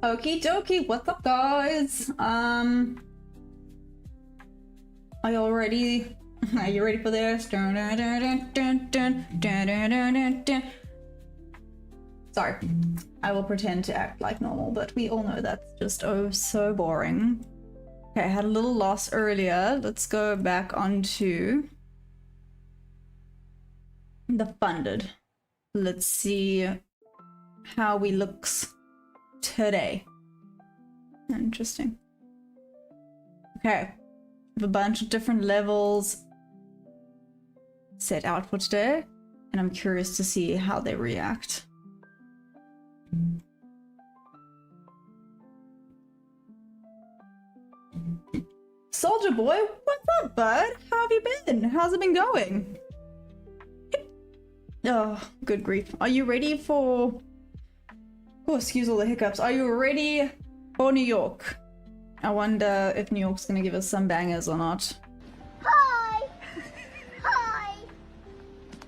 Okie dokie, what's up guys? Are you all ready? Are you ready for this? Sorry, I will pretend to act like normal, but we all know that's just oh so boring. Okay, I had a little loss earlier. Let's go back onto the funded. Let's see how we looks today. Interesting. Okay, we have a bunch of different levels set out for today, and I'm curious to see how they react. Soldier boy, what's up, bud? How have you been? How's it been going? Oh, good grief. Are you ready for... Oh, excuse all the hiccups. Are you ready for New York? I wonder if New York's gonna give us some bangers or not. Hi! Hi!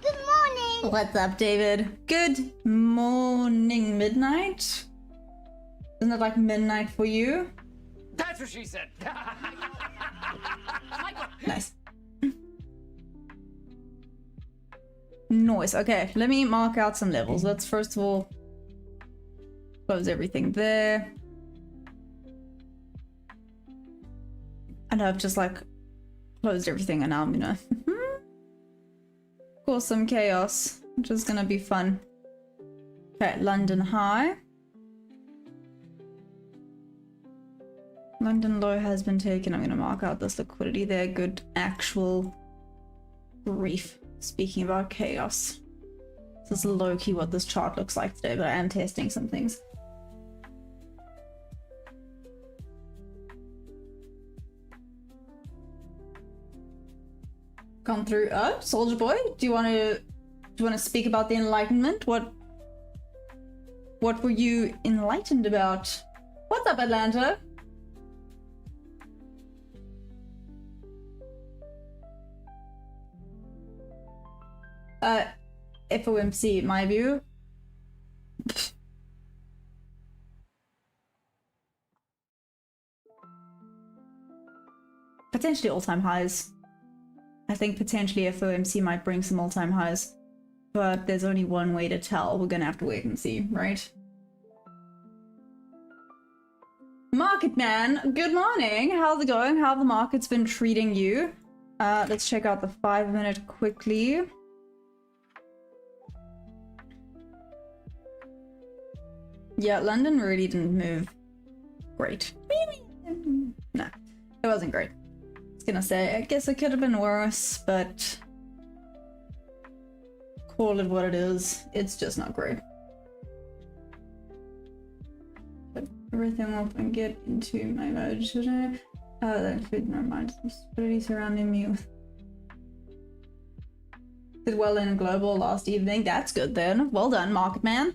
Good morning! What's up, David? Good morning, midnight? Isn't it like midnight for you? That's what she said. Nice. Nice. Okay, let me mark out some levels. Let's first of all close everything there. And I've just like closed everything, and now I'm gonna cause some chaos, which is gonna be fun. Okay, London high. London low has been taken. I'm gonna mark out this liquidity there. Good actual grief. Speaking about chaos. This is low-key what this chart looks like today, but I am testing some things. Come through. Oh, Soldier Boy, do you want to speak about the Enlightenment? What were you enlightened about? What's up, Atlanta? FOMC, my view. Potentially all-time highs. I think potentially FOMC might bring some all-time highs, but there's only one way to tell. We're gonna have to wait and see, right? Market man, good morning. How's it going? How have the markets been treating you? Let's check out the 5-minute quickly. Yeah, London really didn't move great. No, it wasn't great. I was gonna say, I guess it could have been worse, but call it what it is. It's just not great. Put everything up and get into my mode today. That should never mind. Some stability surrounding me. Did well in global last evening. That's good then. Well done, market man.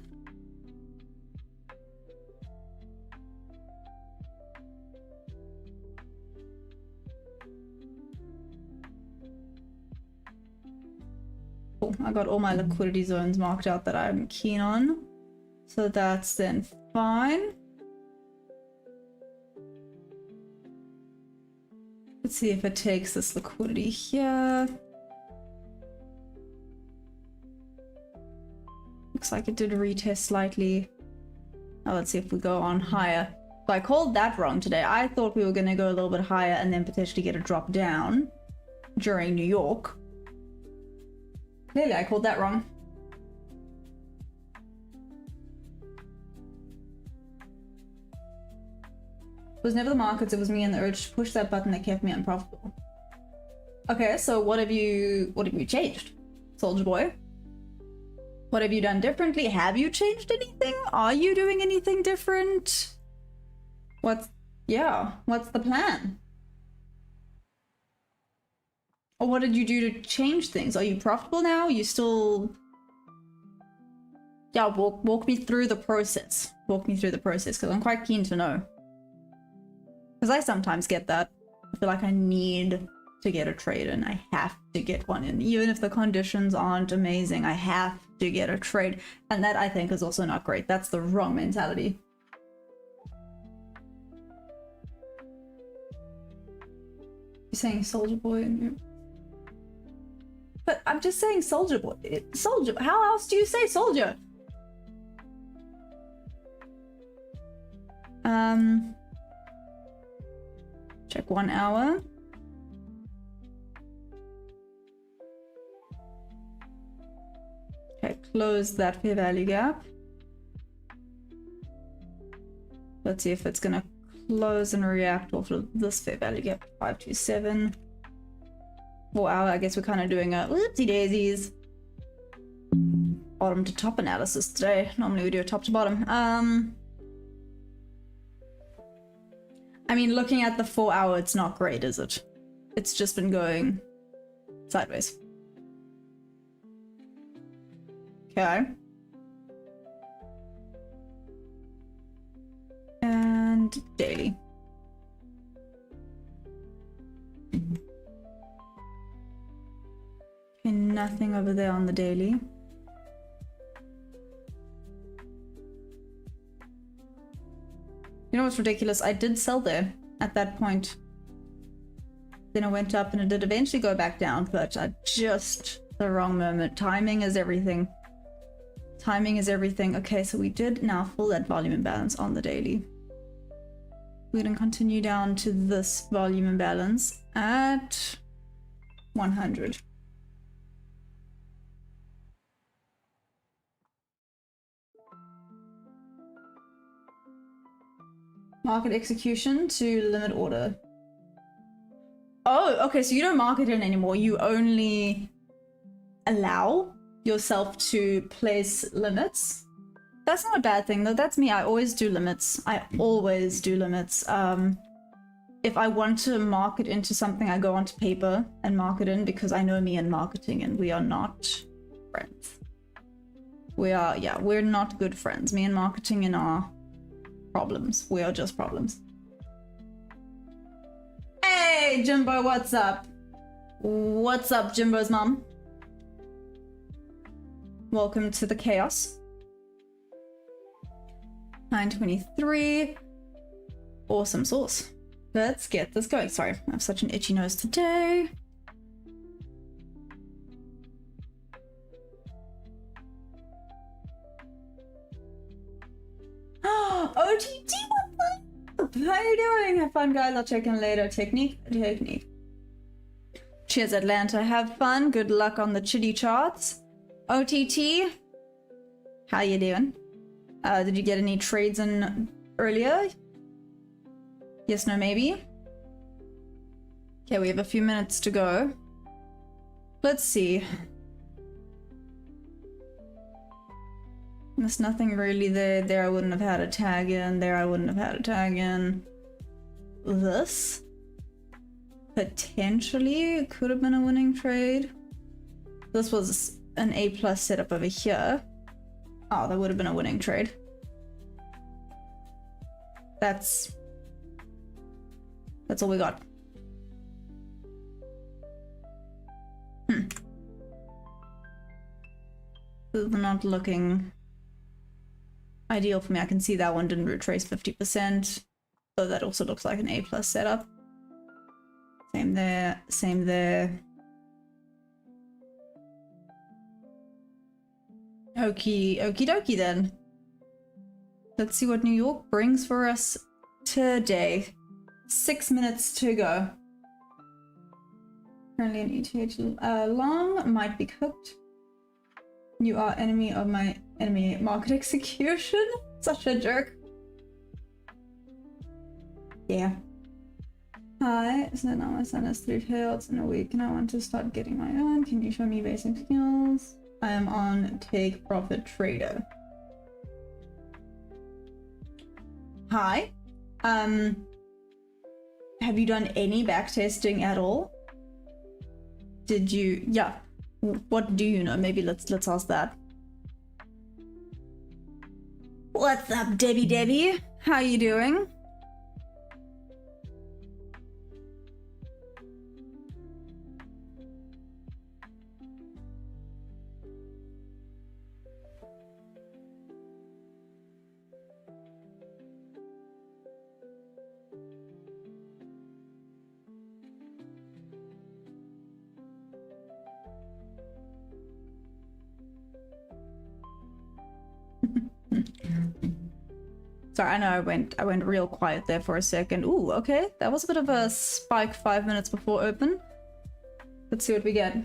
I got all my liquidity zones marked out that I'm keen on, so that's then fine. Let's see if it takes this liquidity here. Looks like it did retest slightly. Now let's see if we go on higher. So I called that wrong today. I thought we were going to go a little bit higher and then potentially get a drop down during New York. Clearly, I called that wrong. It was never the markets, it was me and the urge to push that button that kept me unprofitable. Okay, so what have you changed, Soldier Boy? What have you done differently? Have you changed anything? Are you doing anything different? What's the plan? Or what did you do to change things? Are you profitable now? Are you still... Yeah, walk me through the process. Walk me through the process, because I'm quite keen to know. Because I sometimes get that. I feel like I need to get a trade in. I have to get one in. Even if the conditions aren't amazing, I have to get a trade. And that, I think, is also not great. That's the wrong mentality. You're saying Soldier Boy. But I'm just saying Soldier Boy. Soldier. How else do you say Soldier? Check 1 hour. Okay, close that fair value gap. Let's see if it's gonna close and react off of this fair value gap. 527. 4 hour. I guess we're kind of doing a whoopsie daisies. Bottom to top analysis today. Normally we do a top to bottom. I mean, looking at the 4 hour, it's not great, is it? It's just been going sideways. Okay. And daily. Okay, nothing over there on the daily. You know what's ridiculous? I did sell there at that point. Then it went up and it did eventually go back down, but at just the wrong moment. Timing is everything. Timing is everything. Okay, so we did now fill that volume imbalance on the daily. We're going to continue down to this volume imbalance at 100. Market execution to limit order. Oh, okay, so you don't market in anymore. You only allow yourself to place limits. That's not a bad thing though. That's me. I always do limits. I always do limits. If I want to market into something, I go onto paper and market in because I know me in marketing and we are not friends. We're not good friends. Me and marketing in our problems. We are just problems. Hey, Jimbo, what's up? What's up, Jimbo's mom? Welcome to the chaos. 923. Awesome sauce. Let's get this going. Sorry, I have such an itchy nose today. OTT, what the? How are you doing? Have fun, guys. I'll check in later. Technique. Cheers, Atlanta. Have fun. Good luck on the chitty charts. OTT, how you doing? Did you get any trades in earlier? Yes, no, maybe? Okay, we have a few minutes to go. Let's see. There's nothing really there. There I wouldn't have had a tag in. There I wouldn't have had a tag in. This potentially could have been a winning trade. This was an A+ setup over here. Oh, that would have been a winning trade. That's all we got. This is not looking ideal for me. I can see that one didn't retrace 50%. So that also looks like an A+ setup. Same there, same there. Okie dokie then. Let's see what New York brings for us today. 6 minutes to go. Currently an ETH long, might be cooked. You are enemy of my enemy. Market execution? Such a jerk. Yeah. Hi, so now my son has 3 payouts in a week and I want to start getting my own. Can you show me basic skills? I am on Take Profit Trader. Hi. Have you done any backtesting at all? Did you? Yeah. What do you know? Maybe let's ask that. What's up, Debbie? How you doing? Sorry, I know I went real quiet there for a second. Ooh, okay. That was a bit of a spike 5 minutes before open. Let's see what we get.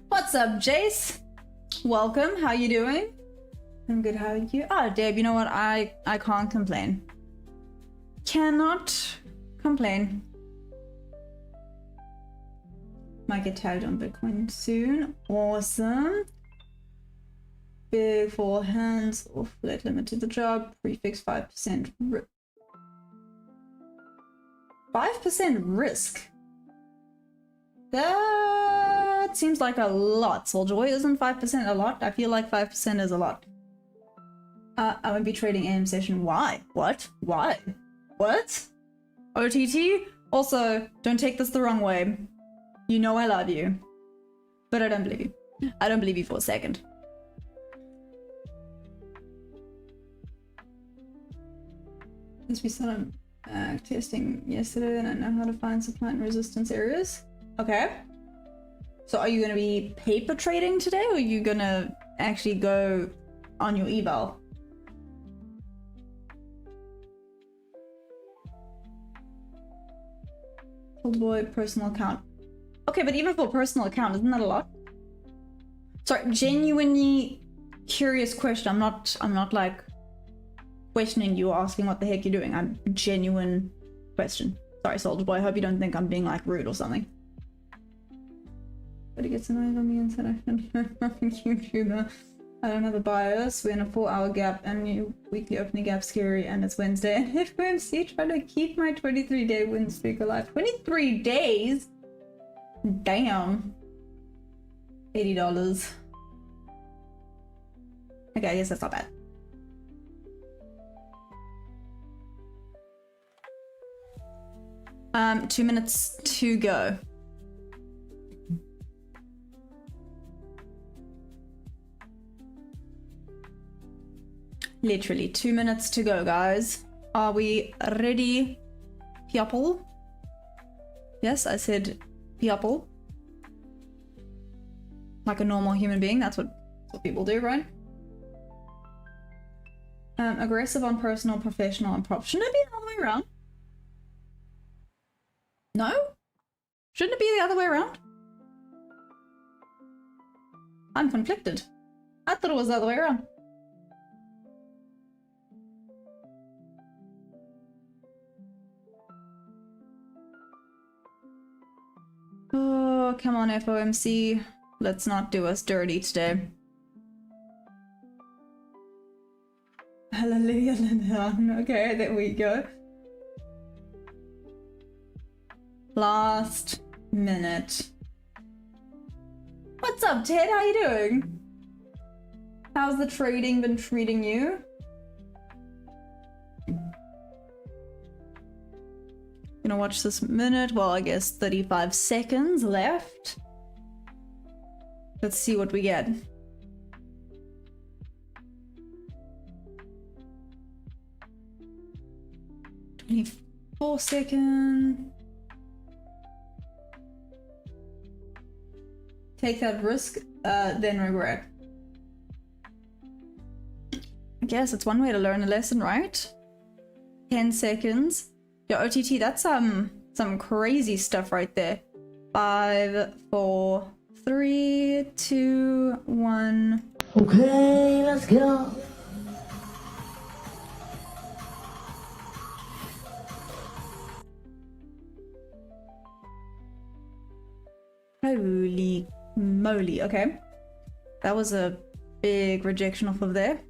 What's up, Jace? Welcome. How you doing? I'm good. How are you? Oh, Deb, you know what? I can't complain. Cannot complain. Might get tagged on Bitcoin soon. Awesome. Big 4 hands off. Let limit to the job. Prefix 5%. 5% risk. That seems like a lot. Souljoy, isn't 5% a lot? I feel like 5% is a lot. I won't be trading AM session. Why? What? Why? What? OTT? Also, don't take this the wrong way. You know I love you. But I don't believe you. I don't believe you for a second. Since we started testing yesterday, and I know how to find supply and resistance areas. Okay. So are you going to be paper trading today, or are you going to actually go on your eval? Old boy, personal account. Okay, but even for personal account, isn't that a lot? Sorry, genuinely curious question. I'm not like questioning you or asking what the heck you're doing. I'm genuine question. Sorry, Soldier Boy. I hope you don't think I'm being like rude or something. But it gets annoying on me inside. I can't YouTuber. I don't have a bias. We're in a 4-hour gap and new weekly opening gap scary, and it's Wednesday. And FOMC trying to keep my 23-day win streak alive. 23 days? Damn. $80. Okay, I guess that's not bad. Two minutes to go. Literally 2 minutes to go, guys. Are we ready, people? Yes, I said people. Like a normal human being. That's what people do, right? Aggressive on personal, professional, and prop. Shouldn't it be the other way around? No? Shouldn't it be the other way around? I'm conflicted. I thought it was the other way around. Oh, come on, FOMC. Let's not do us dirty today. Hallelujah, Linda. Okay, there we go. Last minute. What's up, Ted? How you doing? How's the trading been treating you? Gonna watch this minute. Well, I guess 35 seconds left. Let's see what we get. Four seconds. Take that risk, then regret. I guess it's one way to learn a lesson, right? 10 seconds. Yo, OTT, that's some crazy stuff right there. 5, 4, 3, 2, 1. Okay, let's go. Holy moly. Okay. That was a big rejection off of there.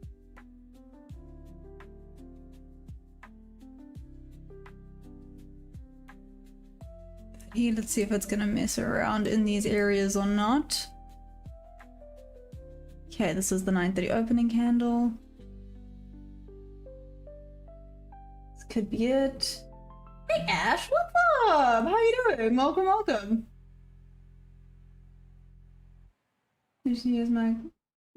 Here, let's see if it's gonna mess around in these areas or not. Okay, this is the 9:30 opening candle. This could be it. Hey Ash, what's up? How you doing? Welcome, welcome. This is my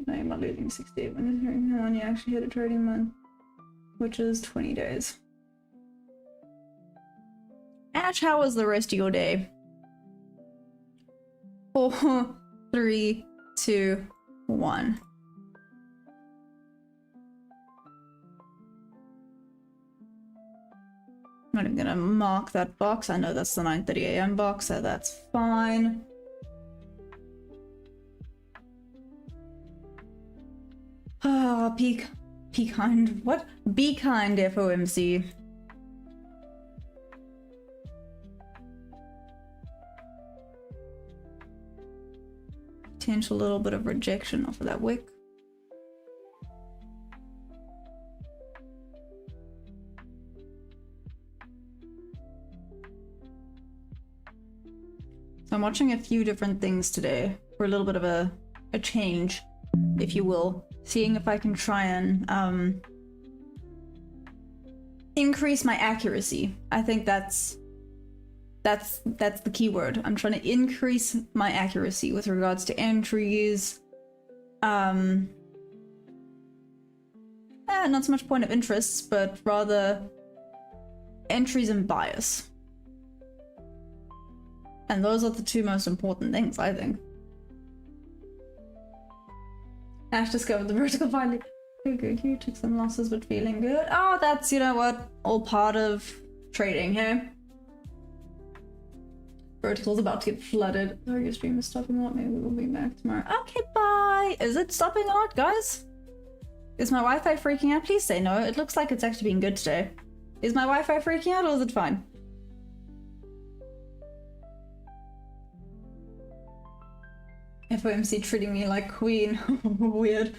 name on losing 60 when hearing how you actually hit a trading month, which is 20 days. Ash, how was the rest of your day? For 3, 2, 1. I'm not even gonna mark that box. I know that's the 9:30 a.m. box, so that's fine. Ah, be kind. What? Be kind, FOMC. Potential little bit of rejection off of that wick. So I'm watching a few different things today for a little bit of a change, if you will. Seeing if I can try and increase my accuracy. I think that's the key word. I'm trying to increase my accuracy with regards to entries. Not so much point of interests, but rather entries and bias. And those are the two most important things, I think. Ash discovered the vertical finally. Very good. You took some losses, but feeling good. Oh, that's, you know what, all part of trading, hey? Vertical's about to get flooded. Oh, your stream is stopping a lot. Maybe we'll be back tomorrow. Okay, bye. Is it stopping a lot, guys? Is my Wi-Fi freaking out? Please say no. It looks like it's actually been good today. Is my Wi-Fi freaking out, or is it fine? FOMC treating me like queen. Weird.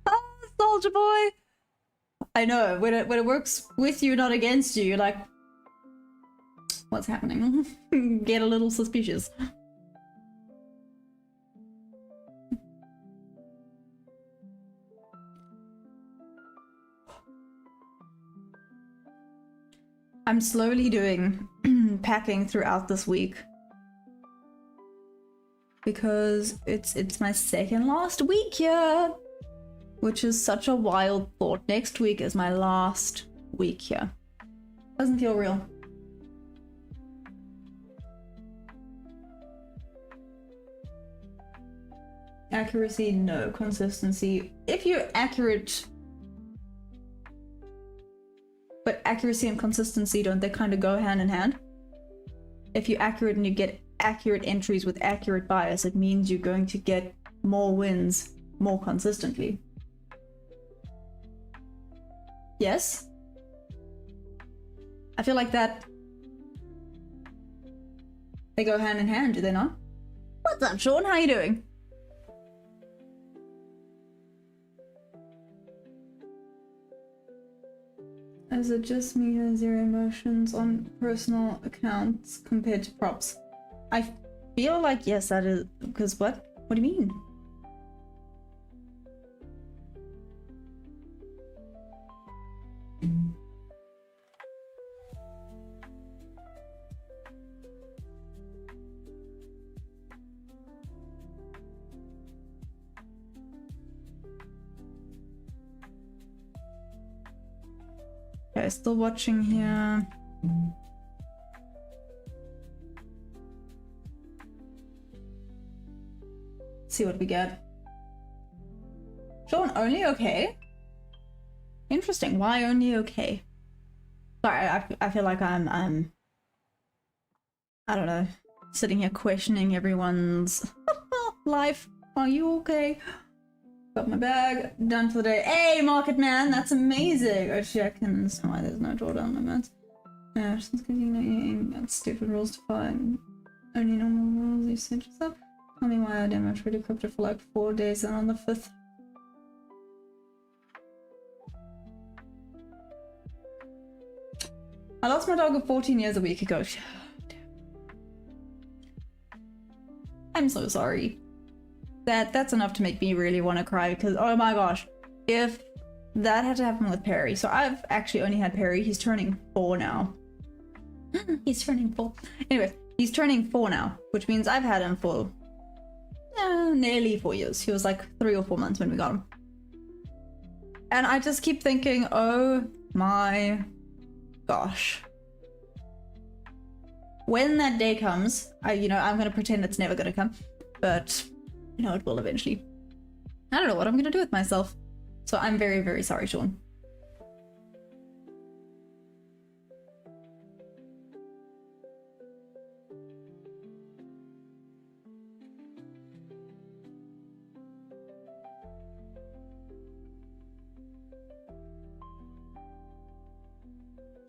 Oh, soldier boy. I know, when it works with you, not against you, you're like, what's happening? Get a little suspicious. I'm slowly doing packing throughout this week. Because it's my second last week here, which is such a wild thought. Next week is my last week here. Doesn't feel real. Accuracy, no. Consistency. If you're accurate, but accuracy and consistency, don't they kind of go hand in hand? If you're accurate and you get accurate entries with accurate bias, it means you're going to get more wins more consistently. Yes? I feel like that they go hand in hand, do they not? What's up, Sean? How you doing? Is it just me who has zero emotions on personal accounts compared to props? I feel like yes, that is, because what? What do you mean? Okay, still watching here. See what we get. Sean, only okay? Interesting. Why only okay? Sorry, I feel like I'm I don't know, sitting here questioning everyone's life. Are you okay? Got my bag done for the day. Hey, market man, that's amazing. Actually, I can understand why there's no drawdown limits. Since continuing, that's stupid rules to find. Only normal rules. You said yourself. Tell me why I didn't trade crypto for like 4 days and on the 5th. I lost my dog of 14 years a week ago. I'm so sorry. That's enough to make me really want to cry because oh my gosh, if that had to happen with Perry. So I've actually only had Perry. He's turning 4 now. He's turning 4. Anyway, he's turning 4 now, which means I've had him for nearly 4 years. He was like 3 or 4 months when we got him. And I just keep thinking, oh my gosh. When that day comes, I'm gonna pretend it's never gonna come. but you know, it will eventually. I don't know what I'm gonna do with myself. So I'm very, very sorry, Sean.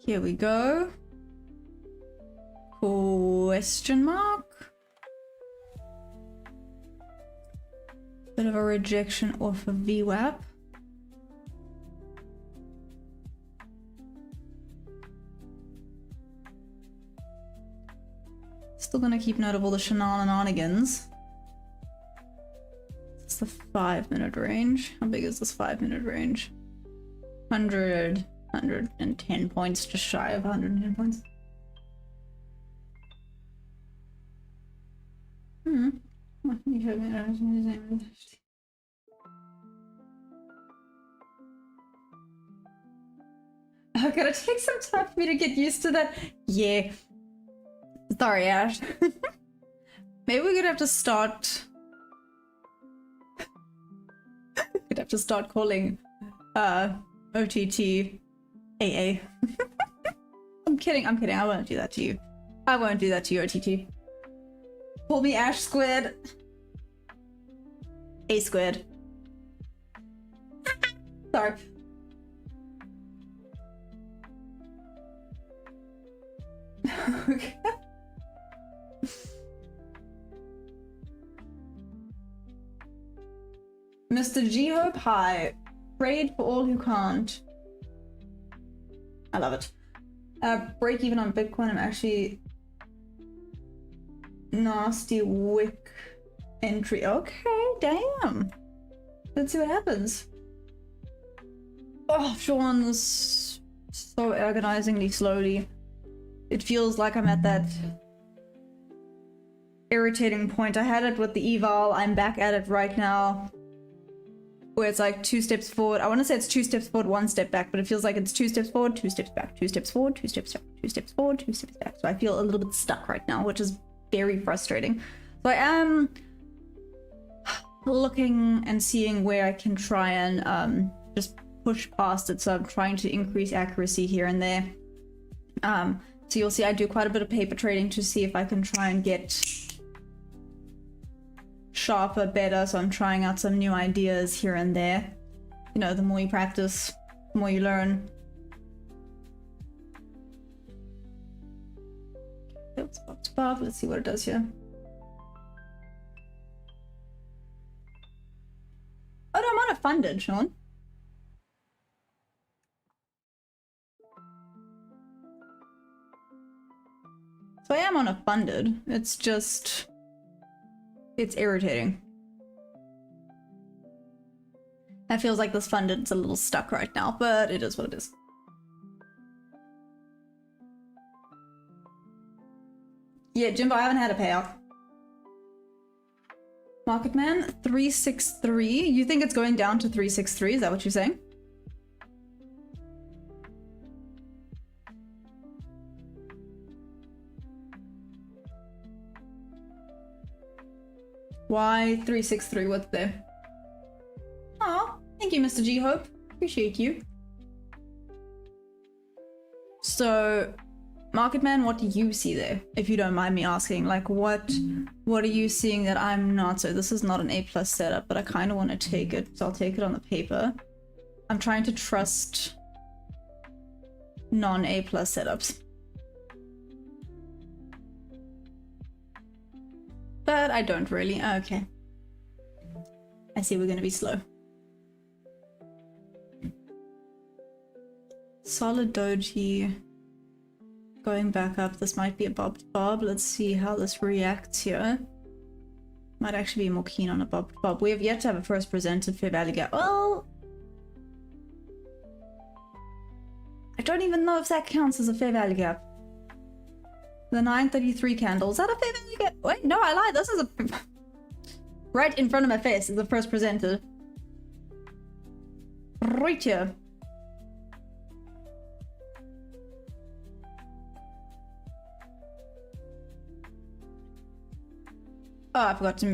Here we go. Question mark? Bit of a rejection off of VWAP. Still gonna keep note of all the shenanigans. It's the 5-minute range. How big is this 5-minute range? 110 points, just shy of 110 points. Oh, gotta take some time for me to get used to that. Yeah. Sorry, Ash. Maybe we're gonna have to start. We'd have to start calling OTT AA. I'm kidding, I won't do that to you. I won't do that to you, OTT. Call me Ash squared. A squared. Sorry. Okay. Mr. G-Hope, hi. Prayed for all who can't. I love it. Break even on Bitcoin. I'm actually nasty wick entry. Okay, damn. Let's see what happens. Oh, Sean's so agonizingly slowly. It feels like I'm at that irritating point. I had it with the eval. I'm back at it right now, where it's like 2 steps forward. I want to say it's 2 steps forward, 1 step back, but it feels like it's 2 steps forward, 2 steps back, 2 steps forward, 2 steps back, 2 steps forward, 2 steps back. So I feel a little bit stuck right now, which is very frustrating. So I am looking and seeing where I can try and just push past it. So I'm trying to increase accuracy here and there. So you'll see I do quite a bit of paper trading to see if I can try and get sharper, better. So I'm trying out some new ideas here and there. You know, the more you practice, the more you learn. Let's pop to pop. Let's see what it does here. Oh no, I'm unfunded, Sean. So I am unfunded. It's just... it's irritating. It feels like this funded's a little stuck right now, but it is what it is. Yeah, Jimbo, I haven't had a payout. Marketman, 363. You think it's going down to 363? Is that what you're saying? Why 363? What's there? Oh, thank you, Mr. G Hope. Appreciate you. So, Marketman, what do you see there? If you don't mind me asking, like what are you seeing that I'm not? So this is not an A+ setup, but I kind of want to take it, so I'll take it on the paper. I'm trying to trust non-A+ setups. But I don't really. Okay. I see we're gonna be slow. Solid doji. Going back up. This might be a bob to bob. Let's see how this reacts here. Might actually be more keen on a bob to bob. We have yet to have a first presented fair value gap. Well, I don't even know if that counts as a fair value gap. The 933 candle. Is that a fair value gap? Wait, no, I lied. This is a... right in front of my face is the first presented. Right here. Oh, I forgot to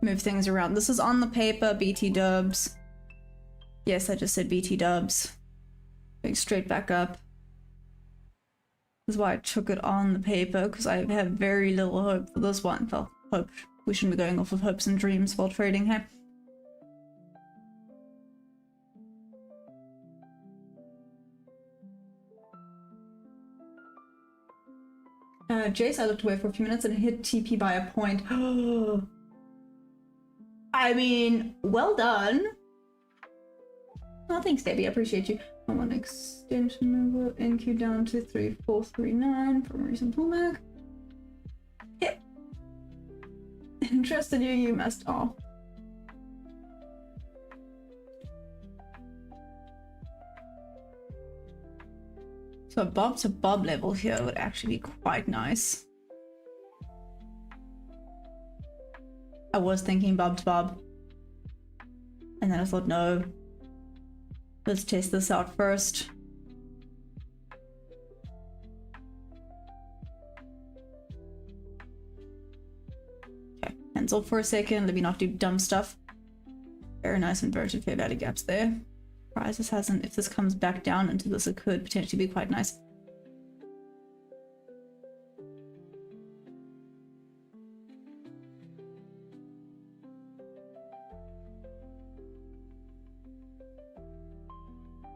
move things around. This is on the paper, BT dubs. Yes, I just said BT dubs. Going straight back up. This is why I took it on the paper, because I have very little hope for this one. Well, hope. We shouldn't be going off of hopes and dreams while trading here. Jace, I looked away for a few minutes and hit TP by a point. I mean, well done. Oh, thanks, Debbie. I appreciate you. I want an extension over NQ down to 3439 from a recent pullback. Yep. Interested you must all. So a bob to bob level here would actually be quite nice. I was thinking bob to bob. And then I thought, no. Let's test this out first. Okay, hands off for a second. Let me not do dumb stuff. Very nice inverted fair value gaps there. Surprise, this hasn't. If this comes back down into this, it could potentially be quite nice.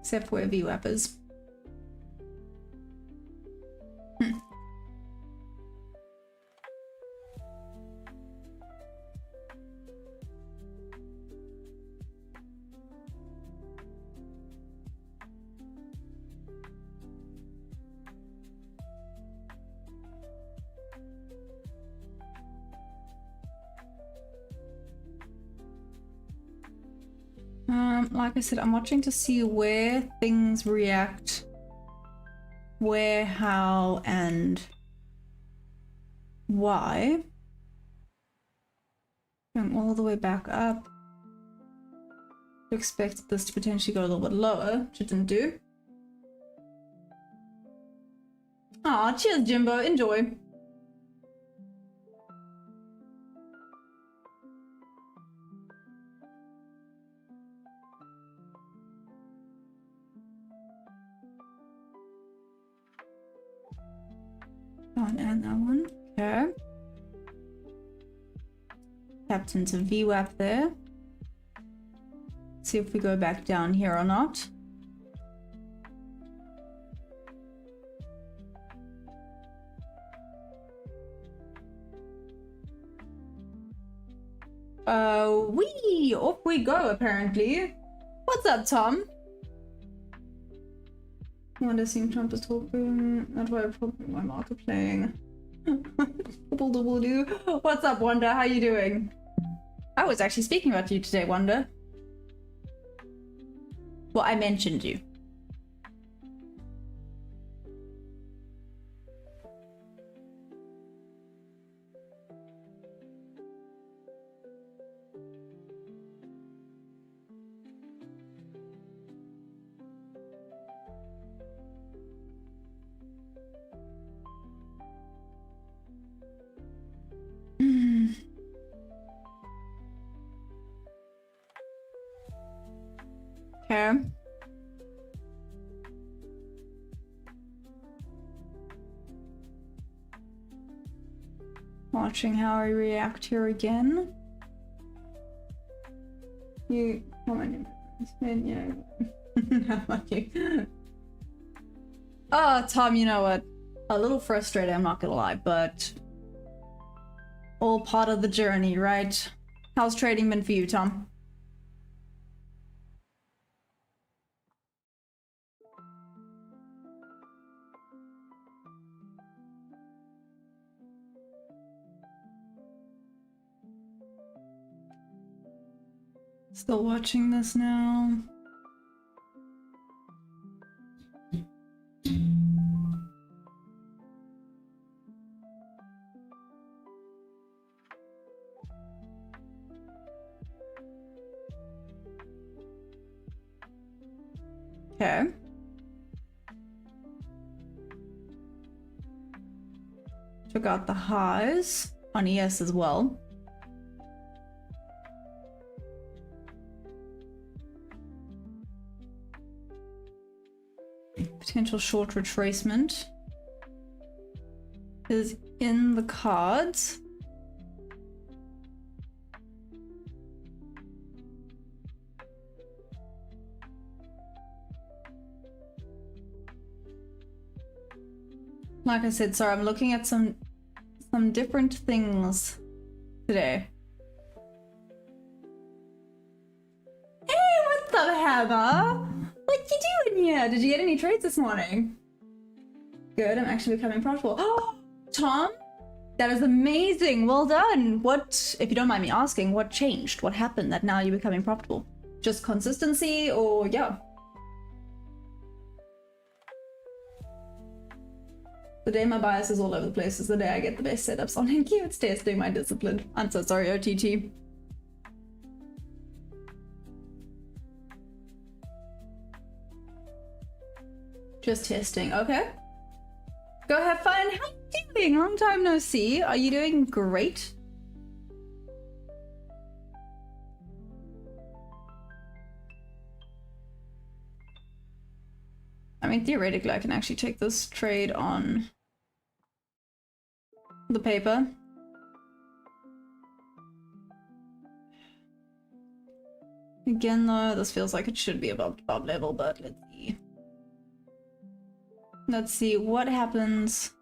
Except for where VWAP is. Like I said, I'm watching to see where things react, where, how, and why. Going all the way back up. Expect this to potentially go a little bit lower, which it didn't do. Aw, cheers, Jimbo. Enjoy. And that one. Okay. Tapped into VWAP there. See if we go back down here or not. Off we go apparently. What's up, Tom? Wonder seeing Trump is talking. That's why I probably my market playing. Double do. What's up, Wanda? How you doing? I was actually speaking about you today, Wanda. Well, I mentioned you. Okay. Watching how I react here again. You comment, yeah. How about you? Oh, Tom, you know what? A little frustrated, I'm not gonna lie, but all part of the journey, right? How's trading been for you, Tom? Still watching this now. Okay. Took out the highs. on ES as well. Potential short retracement is in the cards. Like I said, sorry, I'm looking at some different things today. Hey, what's up, Hammer? What you doing here? Did you get any trades this morning? Good, I'm actually becoming profitable. Oh, Tom, that is amazing. Well done. What, if you don't mind me asking, what changed? What happened that now you're becoming profitable? Just consistency or yeah? The day my bias is all over the place is the day I get the best setups on Hinky. It's testing my discipline. I'm so sorry, OTT. Just testing, okay. Go have fun. How you doing? Long time no see. Are you doing great? I mean, theoretically, I can actually take this trade on the paper. Again, though, this feels like it should be above level, but let's see. Let's see what happens.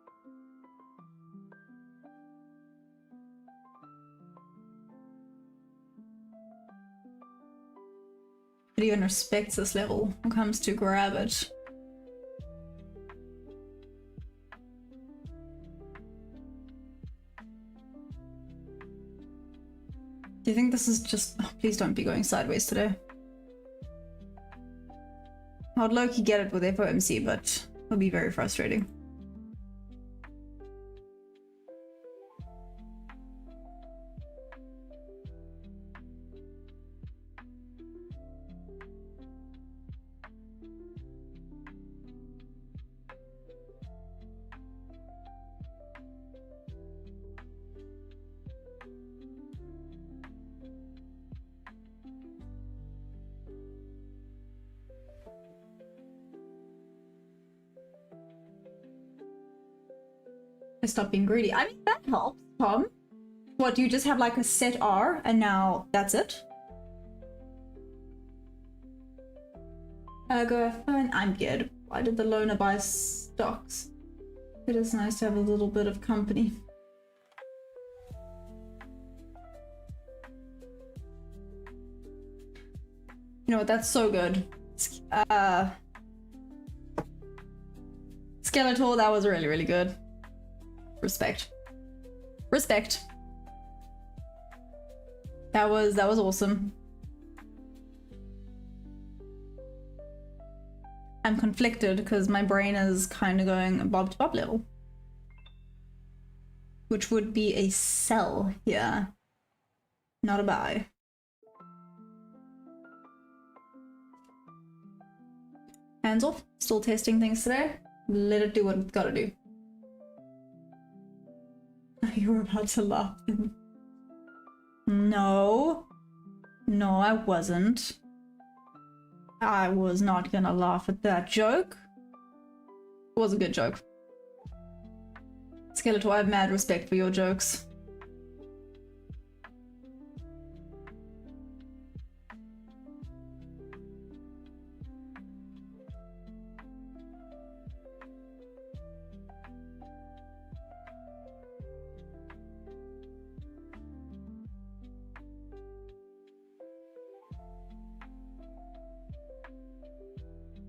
It even respects this level and comes to grab it. Do you think this is just... Oh, please don't be going sideways today. I'd low-key get it with FOMC, but it'll be very frustrating. Stop being greedy. I mean, that helps, Tom. What, do you just have like a set R and now that's it? Go have fun. I'm good. Why did the loaner buy stocks? It is nice to have a little bit of company. You know what, that's so good. Skeletor, that was really, really good. Respect. Respect. That was awesome. I'm conflicted because my brain is kind of going bob to bob level. Which would be a sell here. Not a buy. Hands off. Still testing things today. Let it do what it's gotta do. You were about to laugh. No. No, I wasn't. I was not gonna laugh at that joke. It was a good joke. Skeletor, I have mad respect for your jokes.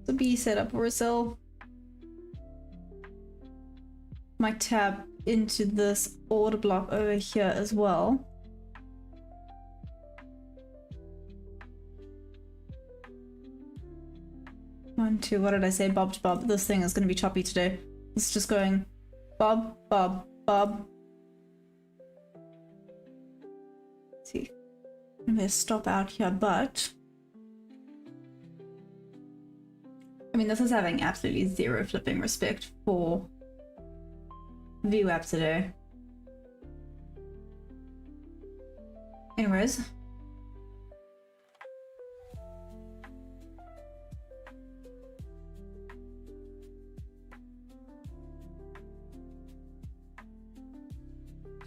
The B setup for a sell. Might tap into this order block over here as well. One, two, what did I say? Bob to bob. This thing is going to be choppy today. It's just going bob, bob, bob. Let's see. I'm going to stop out here, but I mean, this is having absolutely zero flipping respect for VWAP today. Anyways.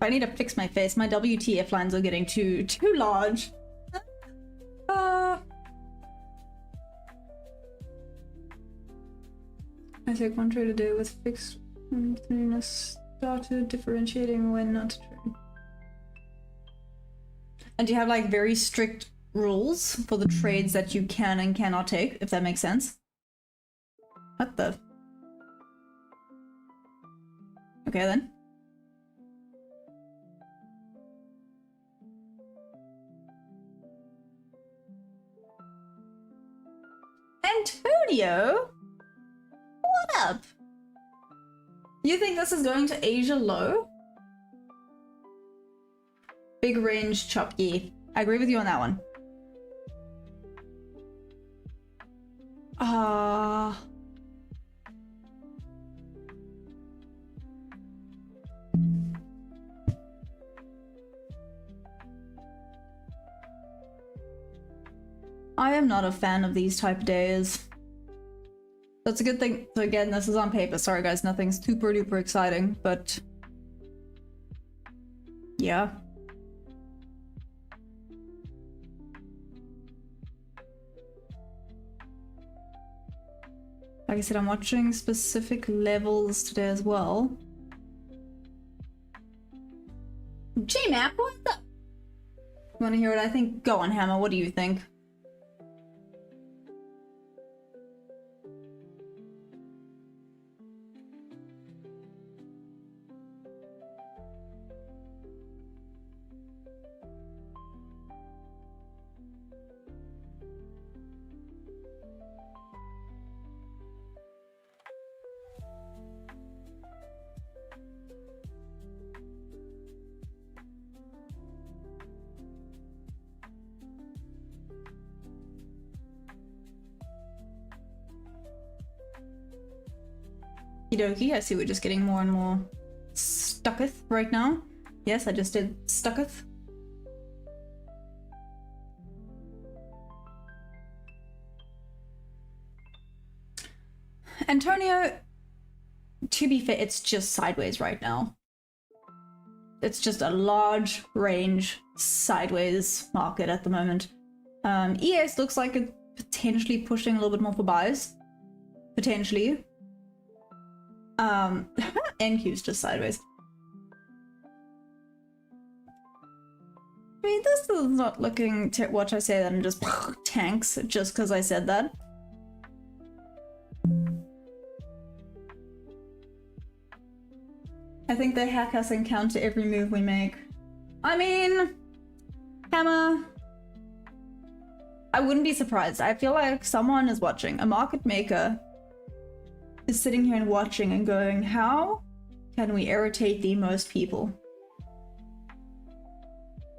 I need to fix my face. My WTF lines are getting too large. I take one trade a day with fixed and I started differentiating when not to trade. And do you have like very strict rules for the trades that you can and cannot take, if that makes sense? What the? Okay then. Antonio? What up? You think this is going to Asia low? Big range chop, yeah. I agree with you on that one. I am not a fan of these type of days. That's a good thing. So again, this is on paper. Sorry guys, nothing's super duper exciting, but yeah. Like I said, I'm watching specific levels today as well. G-Map, what the? You wanna hear what I think? Go on, Hammer, what do you think? Okie, I see we're just getting more and more stucketh right now. Yes, I just did stucketh. Antonio, to be fair, it's just sideways right now. It's just a large range sideways market at the moment. ES looks like it's potentially pushing a little bit more for buys. Potentially. NQ's just sideways. I mean, this is not looking to watch I say that and just tanks just because I said that. I think they hack us and counter every move we make. I mean, Hammer, I wouldn't be surprised. I feel like someone is watching, a market maker is sitting here and watching and going, how can we irritate the most people?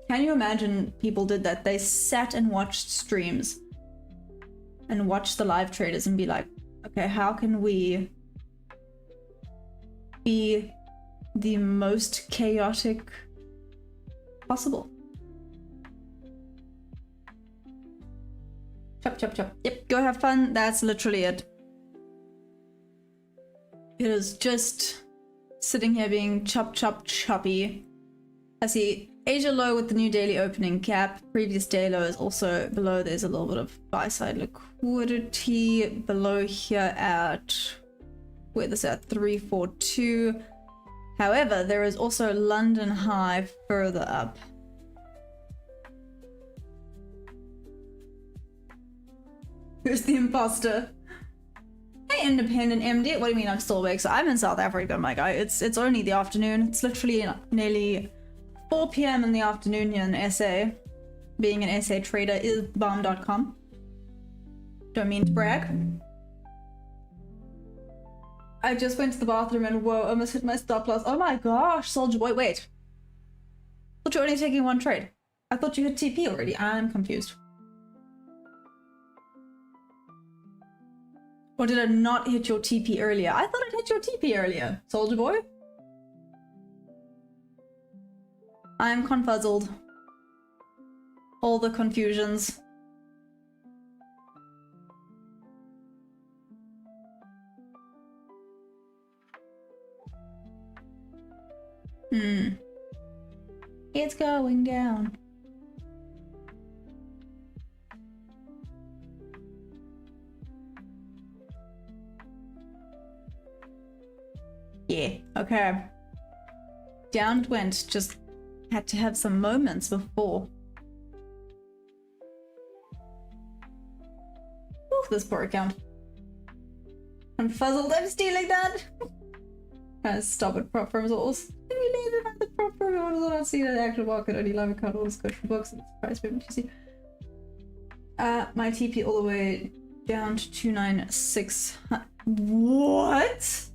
Can you imagine people did that? They sat and watched streams and watched the live traders and be like, okay, how can we be the most chaotic possible? Chop, chop, chop. Yep, go have fun. That's literally it. It is just sitting here being chop, chop, choppy. I see Asia low with the new daily opening cap. Previous day low is also below. There's a little bit of buy side liquidity below here at, where this at, 342. However, there is also London high further up. Who's the imposter? Hey, independent MD. What do you mean I'm still awake? So I'm in South Africa, my guy. It's only the afternoon. It's literally nearly 4 p.m. in the afternoon here in SA. Being an SA trader is bomb.com. Don't mean to brag. I just went to the bathroom and whoa, almost hit my stop loss. Oh my gosh, Soldier Boy, wait. I thought you were only taking one trade. I thought you hit TP already. I'm confused. Or did I not hit your TP earlier? I thought I'd hit your TP earlier, Soldier Boy. I'm confuzzled. all the confusions. It's going down. Yeah, okay. Down it went, just had to have some moments before. Oh, this poor account. I'm fuzzled, I'm stealing that! Stop it, prop firms alls. Can we leave it at the prop firm? I was not see that the actual market only live account always good for books and price payment you see. My TP all the way down to 296. What?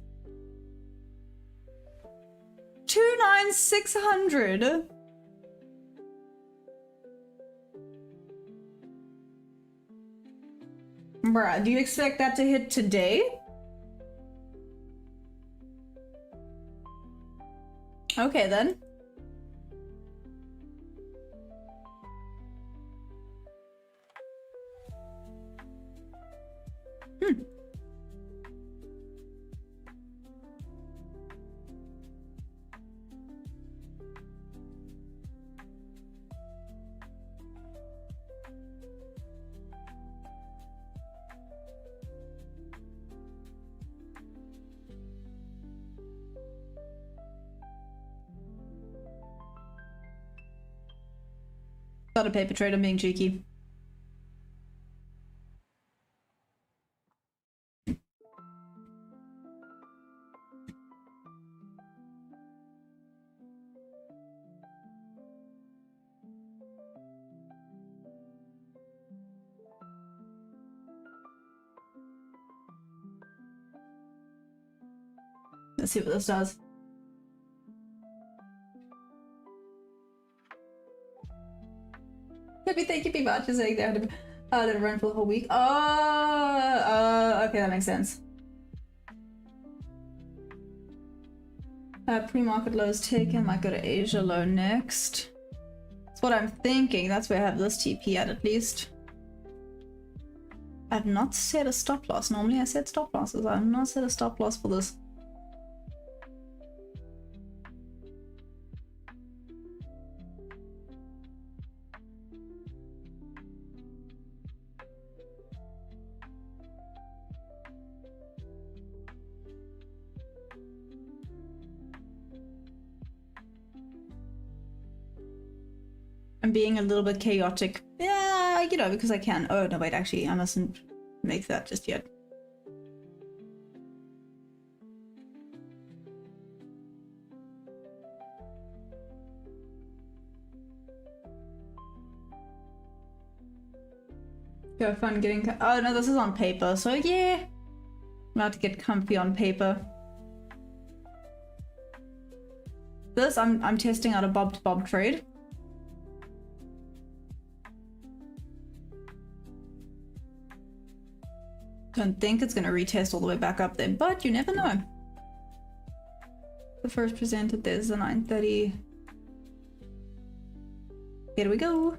29600. Bruh, do you expect that to hit today? Okay then. Not a paper trade, I'm being cheeky. Let's see what this does. Thank you, P-Bot, for saying they had to run for the whole week. Oh, okay, that makes sense. Pre-market lows taken, might go to Asia low next. That's what I'm thinking, that's where I have this TP at least. I've not set a stop loss. Normally I set stop losses. I've not set a stop loss for this. I'm being a little bit chaotic. Yeah, you know, because I can. Oh, no, wait, actually, I mustn't make that just yet. Go fun getting. Oh, no, this is on paper, so yeah. I'm about to get comfy on paper. This, I'm testing out a bob-to-bob trade. Don't think it's gonna retest all the way back up there, but you never know. The first presented, there's a 930. Here we go.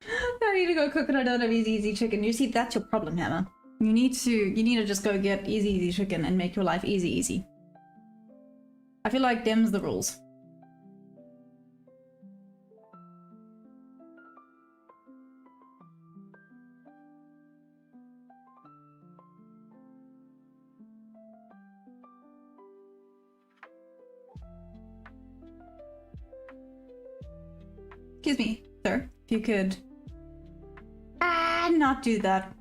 I need to go cook and I don't have easy chicken. You see, that's your problem, Hannah. You need to just go get easy chicken and make your life easy. I feel like them's the rules. Excuse me, sir, if you could not do that.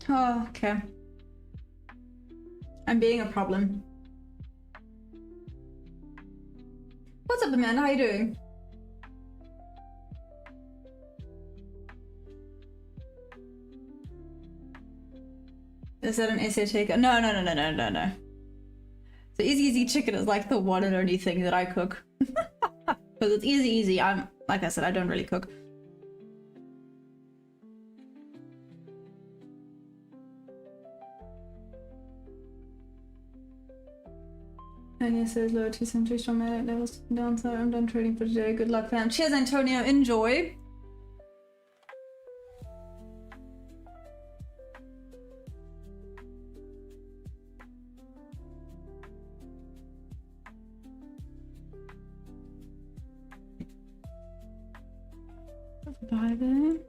Oh, okay. I'm being a problem. What's up, Amanda? How you doing? Is that an SA taker? No. So easy chicken is like the one and only thing that I cook. Because it's easy. I'm, like I said, I don't really cook. Antonio says lower 273 strong merit levels downside. I'm done trading for today. Good luck, fam. Cheers, Antonio. Enjoy. Surviving.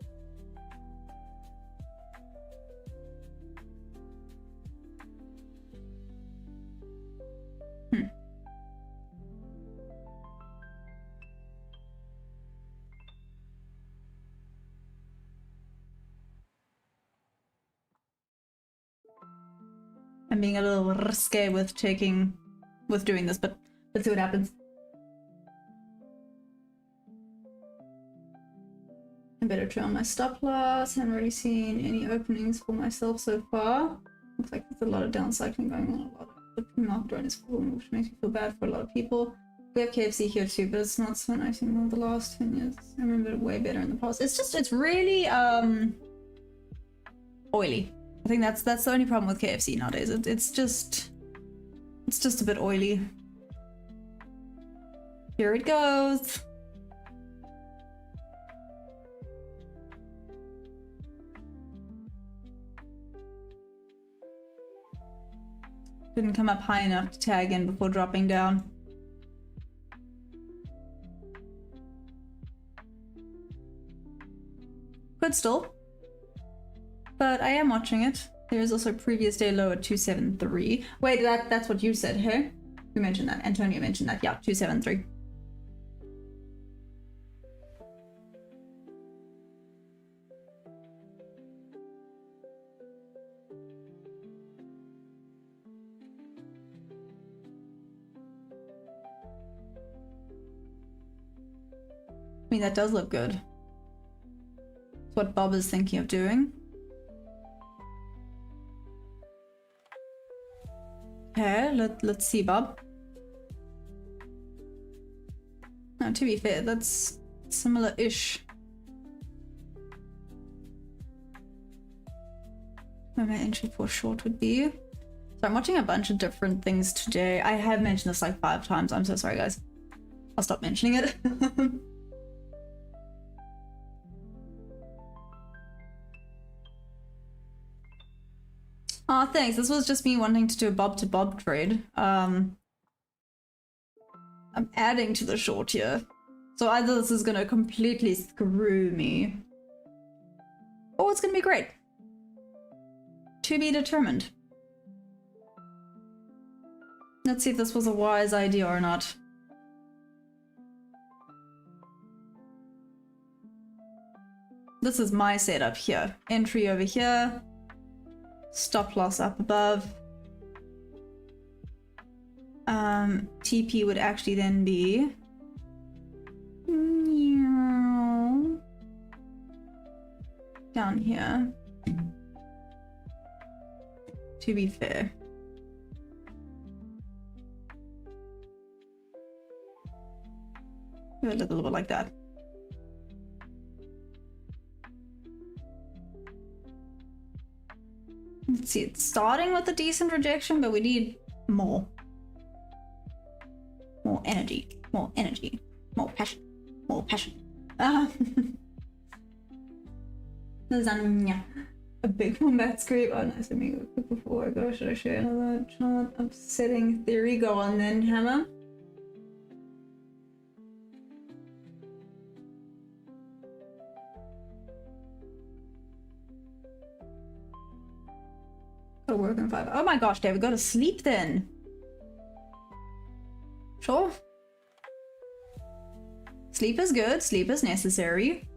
I'm being a little risque with doing this, but let's see what happens. I better try on my stop loss. I haven't really seen any openings for myself so far. Looks like there's a lot of downcycling going on. A lot of the market run is full, which makes me feel bad for a lot of people. We have KFC here too, but it's not so nice in the last 10 years. I remember it way better in the past. It's really oily. I think that's the only problem with KFC nowadays. It's just a bit oily. Here it goes. Didn't come up high enough to tag in before dropping down. Good still. But I am watching it. There is also a previous day low at 273. Wait, that's what you said, hey? You mentioned that. Antonio mentioned that. Yeah, 273. I mean, that does look good. It's what Bob is thinking of doing. Okay, let's see, Bob. Now, to be fair, that's similar-ish. Where my entry for short would be. So I'm watching a bunch of different things today. I have mentioned this like 5 times. I'm so sorry, guys. I'll stop mentioning it. Oh, thanks. This was just me wanting to do a Bob to Bob trade. I'm adding to the short here. So either this is gonna completely screw me, or it's gonna be great. To be determined. Let's see if this was a wise idea or not. This is my setup here. Entry over here. Stop loss up above. TP would actually then be down here. To be fair. A little bit like that. Let's see, it's starting with a decent rejection, but we need more. More energy, more energy, more passion, more passion. Lasagna. A big wombat scream. Oh, nice to meet you before I go. Should I share another chart upsetting theory? Go on then, Hammer. Gotta work in 5. Oh my gosh, David, go to sleep then. Sure. Sleep is good. Sleep is necessary.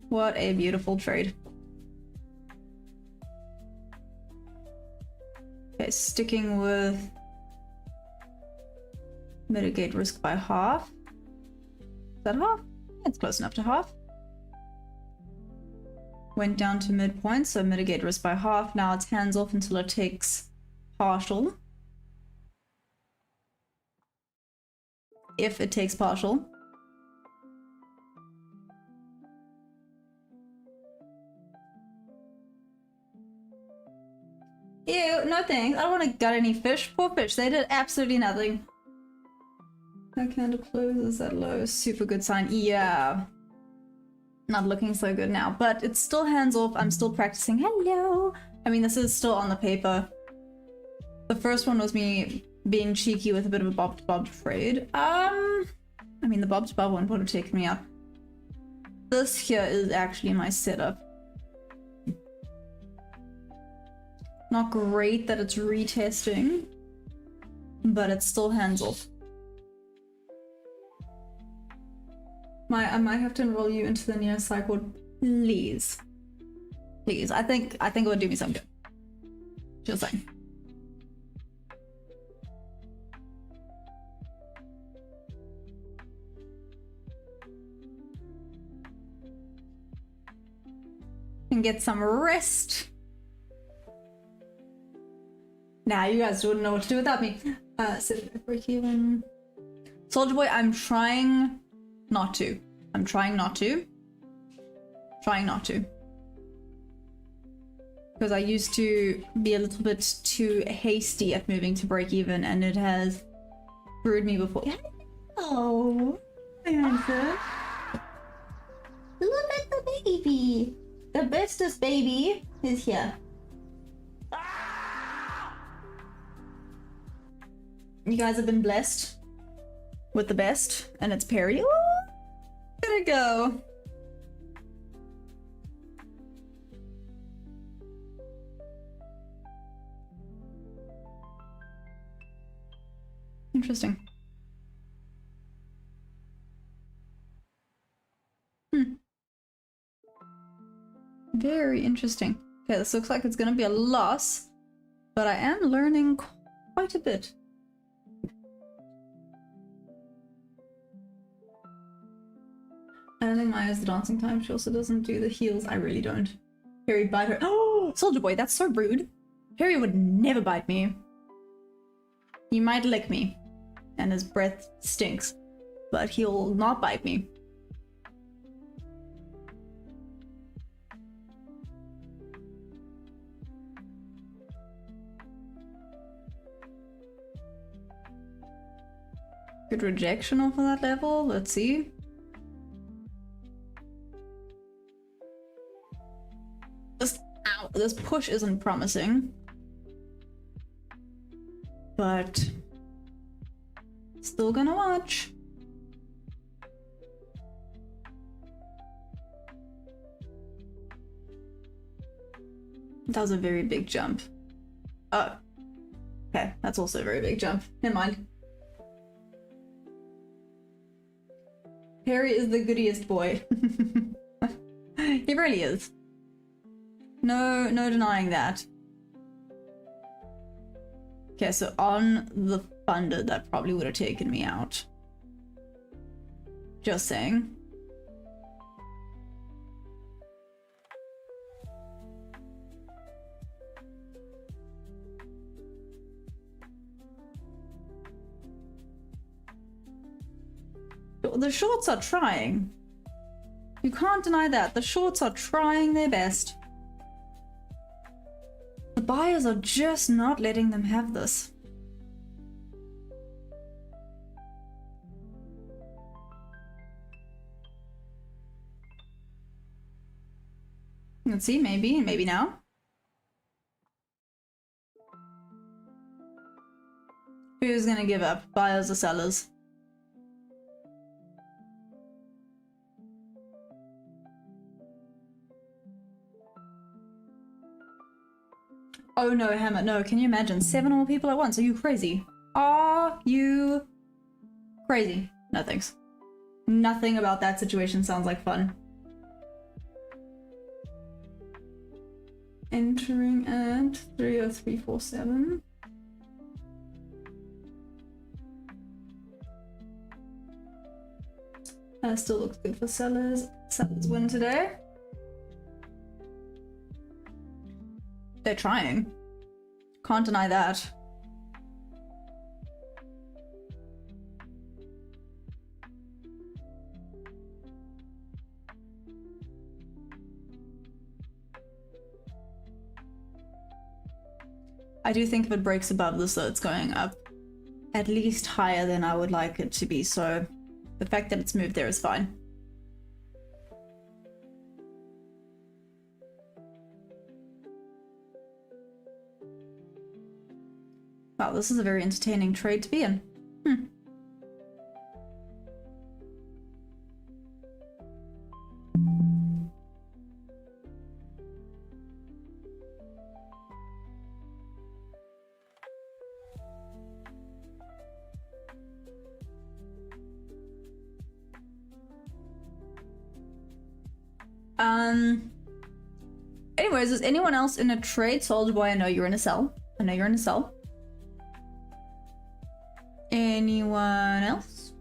What a beautiful trade. Okay, sticking with mitigate risk by half. Is that half? It's close enough to half. went down to midpoint, so mitigate risk by half. Now it's hands off until it takes partial. If it takes partial. Ew, no thanks. I don't want to gut any fish. Poor fish, they did absolutely nothing. That candle closes at low. Super good sign. Yeah. Not looking so good now, but it's still hands off. I'm still practicing. Hello. I mean, this is still on the paper. The first one was me being cheeky with a bit of a bob trade. I mean, the bob one would have taken me out. This here is actually my setup. Not great that it's retesting, but it's still hands off. I might have to enroll you into the Neo cycle, please. Please, I think it would do me some good. Just saying. And get some rest. Nah, you guys wouldn't know what to do without me. So break even. Soldier Boy, I'm trying not to. I'm trying not to. Trying not to. Because I used to be a little bit too hasty at moving to break even, and it has screwed me before. Oh, answer. Look at the baby. The bestest baby is here. You guys have been blessed with the best, and it's Perry. Oh, there we go. Interesting. Very interesting. Okay, this looks like it's gonna be a loss, but I am learning quite a bit. I don't think Maya has the dancing time. She also doesn't do the heels. I really don't. Harry bite her. Oh, Soldier Boy, that's so rude. Harry would never bite me. He might lick me, and his breath stinks, but he'll not bite me. Good rejection off of that level. Let's see. This push isn't promising, but still gonna watch. That was a very big jump. Oh, okay, that's also a very big jump. Never mind. Harry is the goodiest boy. He really is. No denying that. Okay, so on the funded, that probably would have taken me out. Just saying. The shorts are trying. You can't deny that. The shorts are trying their best. The buyers are just not letting them have this. Let's see, maybe now. Who's gonna give up? Buyers or sellers? Oh no, Hammer, no, can you imagine? 7 more people at once? Are you crazy? Are you crazy? No thanks. Nothing about that situation sounds like fun. Entering at 30347. Still looks good for sellers. Sellers win today. They're trying. Can't deny that. I do think if it breaks above this, though, it's going up at least higher than I would like it to be, so the fact that it's moved there is fine. Wow, this is a very entertaining trade to be in. Anyways, is anyone else in a trade? Soldier Boy, I know you're in a sell. I know you're in a sell. Anyone else?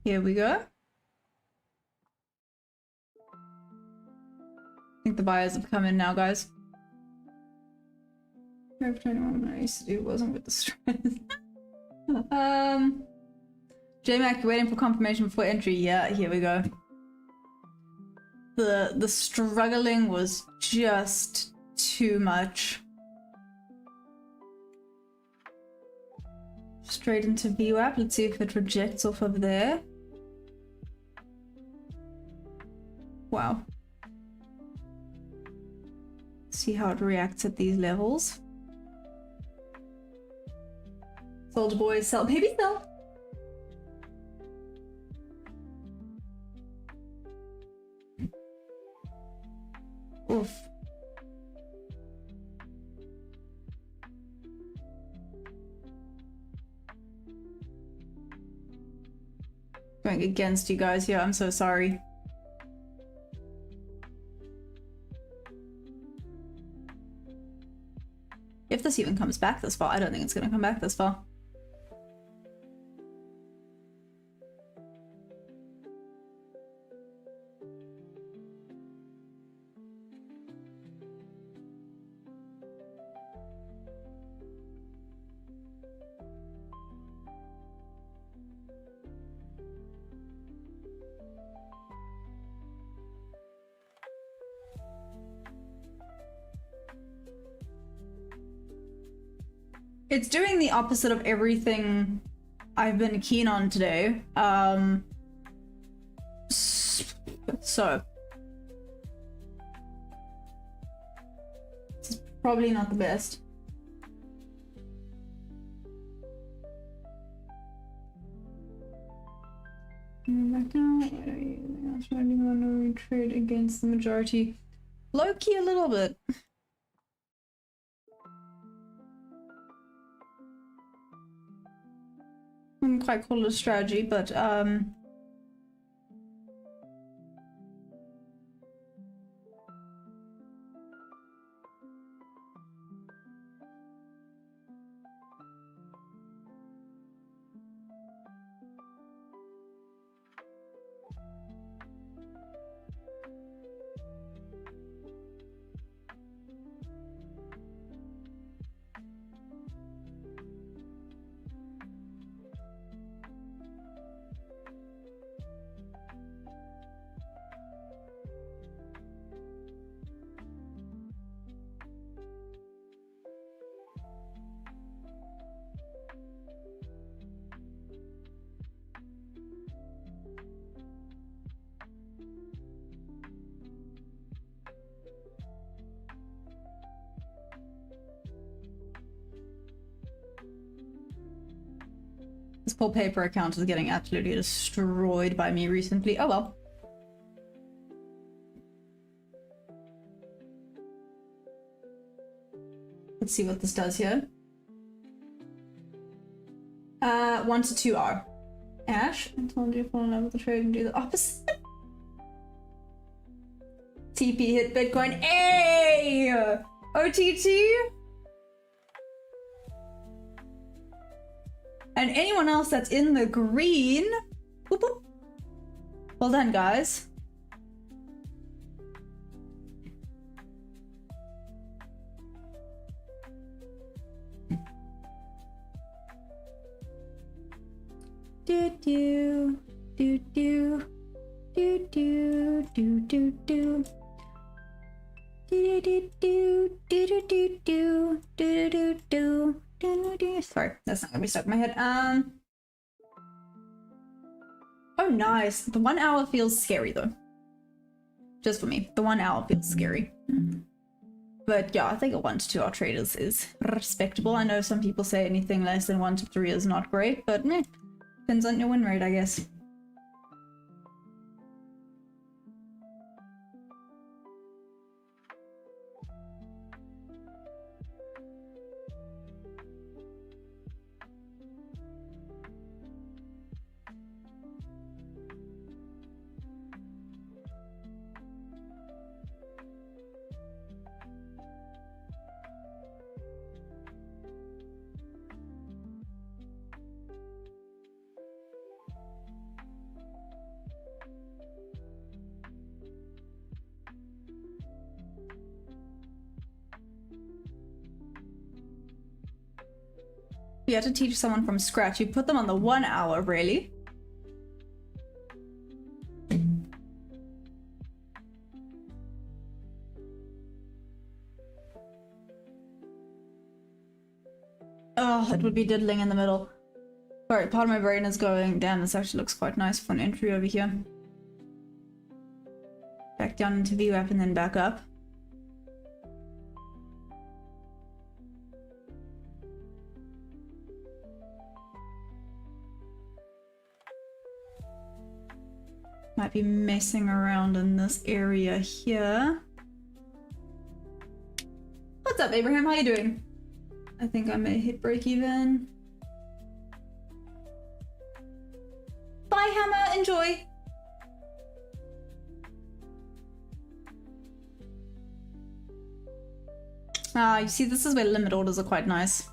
Here we go. I think the buyers have come in now, guys. I used to do wasn't with the stress. J-Mac, you're waiting for confirmation before entry. Yeah, here we go. The struggling was just too much. Straight into VWAP. Let's see if it rejects off of there. Wow. See how it reacts at these levels. Soldier Boy, sell, baby, sell. Oof. Going against you guys here, I'm so sorry. If this even comes back this far, I don't think it's gonna come back this far. It's doing the opposite of everything I've been keen on today. So it's probably not the best. Back now, I was trying to trade against the majority. Low key a little bit. I wouldn't quite call it a strategy, but this poor paper account is getting absolutely destroyed by me recently. Oh well. Let's see what this does here. 1 to 2 R. Ash, I told you to fall in love with the trade and do the opposite. TP hit Bitcoin. Hey! OTT? And anyone else that's in the green, whoop, whoop. Well done, guys. Do do do do do do do do do. Sorry, that's not gonna be stuck in my head. Oh, nice. The 1 hour feels scary though. Just for me, the 1 hour feels scary. But yeah, I think a 1 to 2 hour trade is respectable. I know some people say anything less than 1 to 3 is not great, but meh, depends on your win rate, I guess. You had to teach someone from scratch. You put them on the 1 hour, really? Oh, it would be diddling in the middle. Sorry, part of my brain is going, damn, this actually looks quite nice for an entry over here. Back down into VWAP and then back up. Might be messing around in this area here. What's up, Abraham? How you doing? I think I may hit break even. Bye, Hammer. Enjoy. Ah, you see, this is where limit orders are quite nice.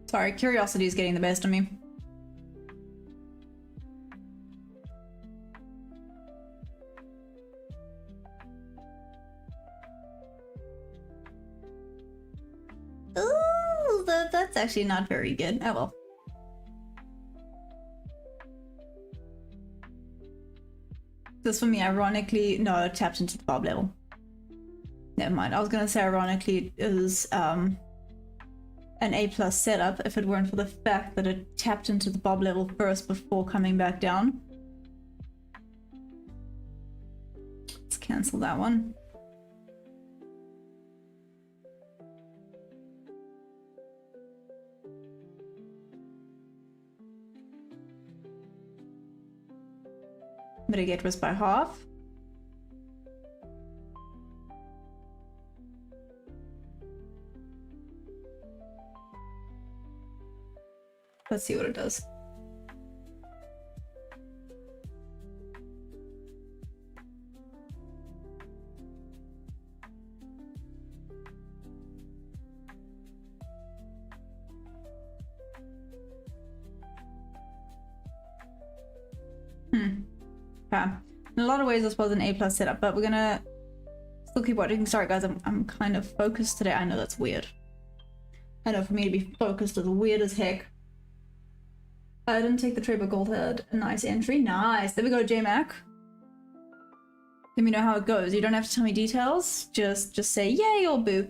Sorry, curiosity is getting the best of me. Ooh, that's actually not very good. Oh well. This for me, ironically, no, it tapped into the bob level. Never mind. I was gonna say ironically it is an A+ setup if it weren't for the fact that it tapped into the bob level first before coming back down. Let's cancel that one. Mitigate risk by half. Let's see what it does. Okay. In a lot of ways this was an A+ setup, but we're gonna still keep watching. Sorry guys, I'm kind of focused today. I know that's weird. I know for me to be focused is weird as heck. I didn't take the trade, but gold had a nice entry. Nice. There we go, J-Mac. Let me know how it goes. You don't have to tell me details. Just say yay or boo.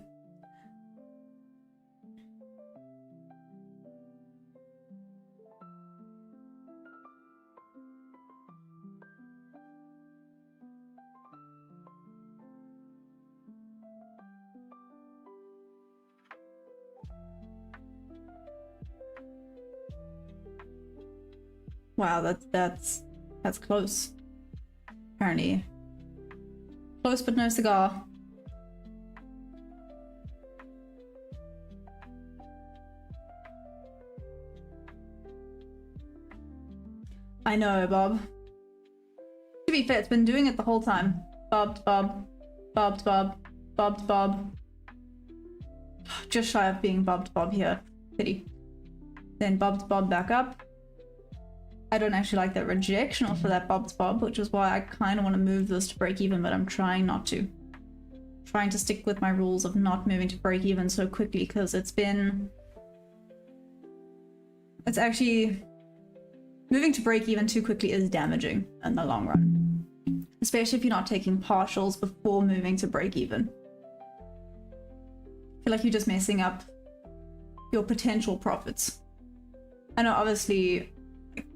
Wow, that's close. Apparently. Close but no cigar. I know, Bob. To be fair, it's been doing it the whole time. Bob, Bob, Bob, Bob, Bob, Bob. Just shy of being Bob Bob here. Pity. Then Bob Bob back up. I don't actually like that rejection off of that Bob's Bob, which is why I kind of want to move this to break even, but I'm trying not to. Trying to stick with my rules of not moving to break even so quickly, because it's actually moving to break even too quickly is damaging in the long run, especially if you're not taking partials before moving to break even. I feel like you're just messing up your potential profits. I know, obviously,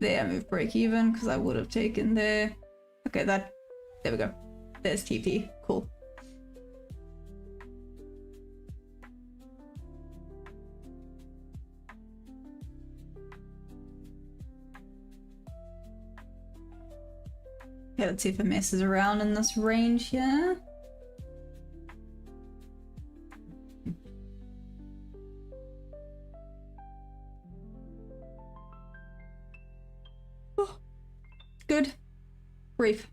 there, move break even, because I would have taken there. Okay, there we go. There's TP. Cool. Okay, let's see if it messes around in this range here. Oh, good. Brief.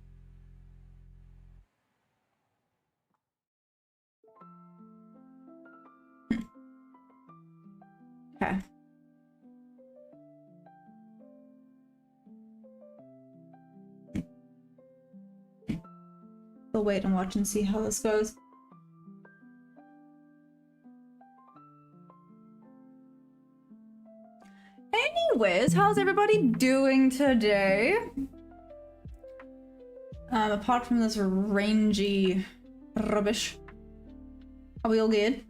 Okay. We'll wait and watch and see how this goes. Anyways, how's everybody doing today? Apart from this rangy rubbish, are we all good?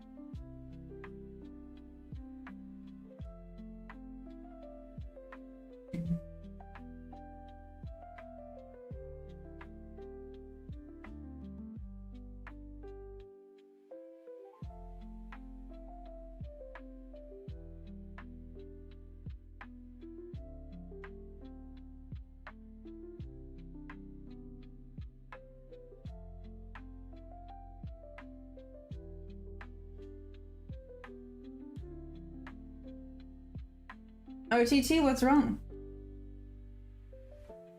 OTT, what's wrong?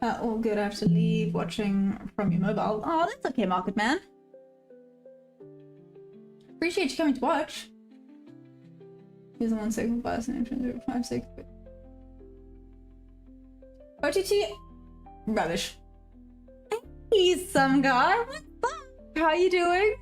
All good, I have to leave watching from your mobile. Oh, that's okay, Market Man. Appreciate you coming to watch. Here's a 1 second bias and 5 seconds. OTT, rubbish. Hey, some guy, what the fuck? How you doing?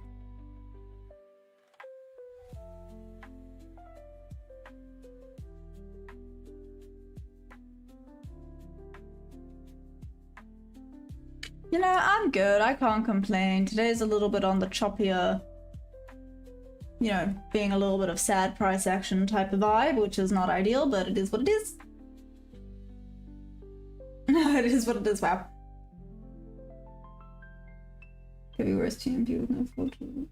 You know, I'm good. I can't complain. Today's a little bit on the choppier, you know, being a little bit of sad price action type of vibe, which is not ideal, but it is what it is. No, it is what it is, wow. Could be worse TMP with no photo.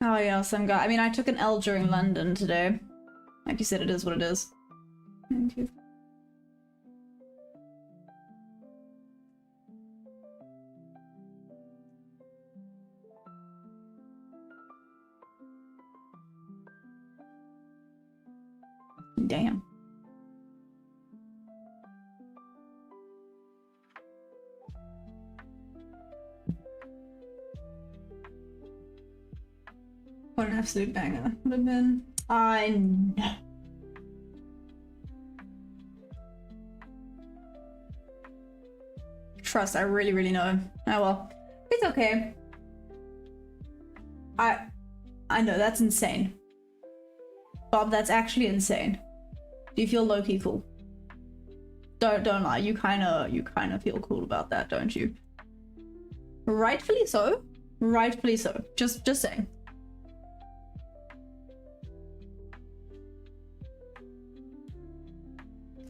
Oh yeah, some guy. I mean, I took an L during London today. Like you said, it is what it is. Thank you. Damn. What an absolute banger would have been. I know. Trust, I really, really know. Oh well. It's okay. I know, that's insane. Bob, that's actually insane. Do you feel low-key cool? Don't lie. You kind of feel cool about that, don't you? Rightfully so. Rightfully so. Just saying.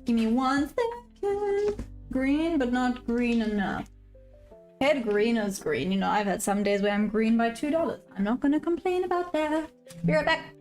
Give me 1 second. Green, but not green enough. Head green is green. You know, I've had some days where I'm green by $2. I'm not gonna complain about that. Be right back.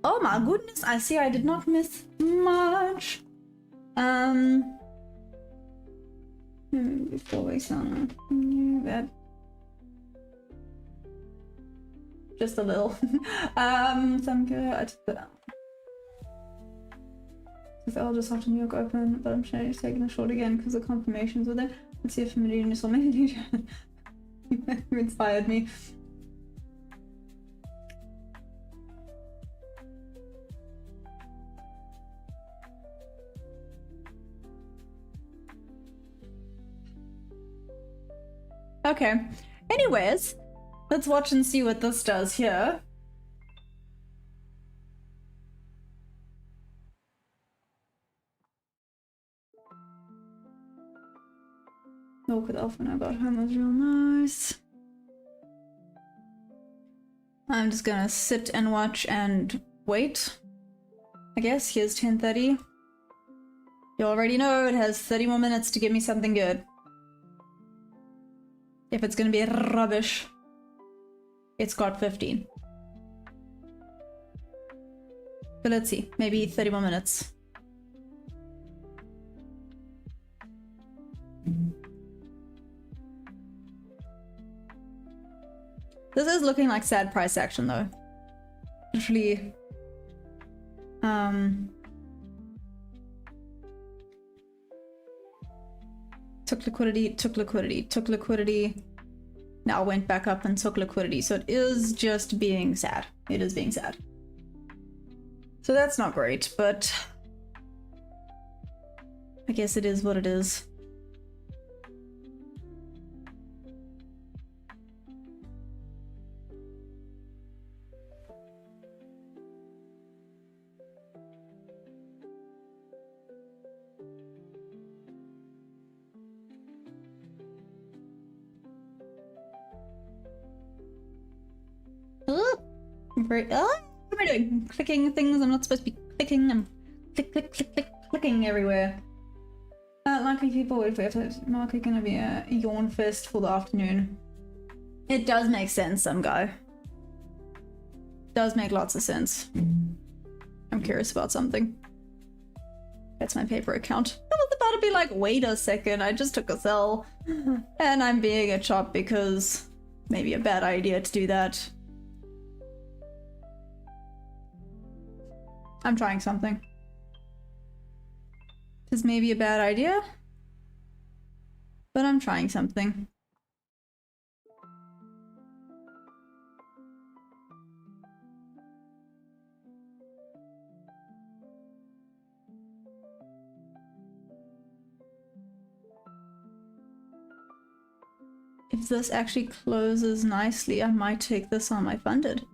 Oh my goodness, I see I did not miss much. Before we sound that. Just a little. Some good. I'll just have to New York open, but I'm sure he's taking a short again because the confirmations were there. Let's see if Meridian is maybe you inspired me. Okay. Anyways, let's watch and see what this does here. Walk with Elf when I got home was real nice. I'm just gonna sit and watch and wait. I guess here's 10:30. You already know it has 30 more minutes to give me something good. If it's gonna be rubbish, it's got 15. But let's see, maybe 30 more minutes. This is looking like sad price action though. Literally, took liquidity, took liquidity, took liquidity, now went back up and took liquidity. So it is just being sad. It is being sad. So that's not great, but I guess it is what it is. What am I doing? Clicking things I'm not supposed to be clicking. I'm clicking everywhere. Likely people wait for it. Likely gonna be a yawn fest for the afternoon. It does make sense, some guy. Does make lots of sense. I'm curious about something. That's my paper account. I was about to be like, wait a second, I just took a sell. And I'm being a chop because maybe a bad idea to do that. I'm trying something. This may be a bad idea, but I'm trying something. If this actually closes nicely, I might take this on my funded.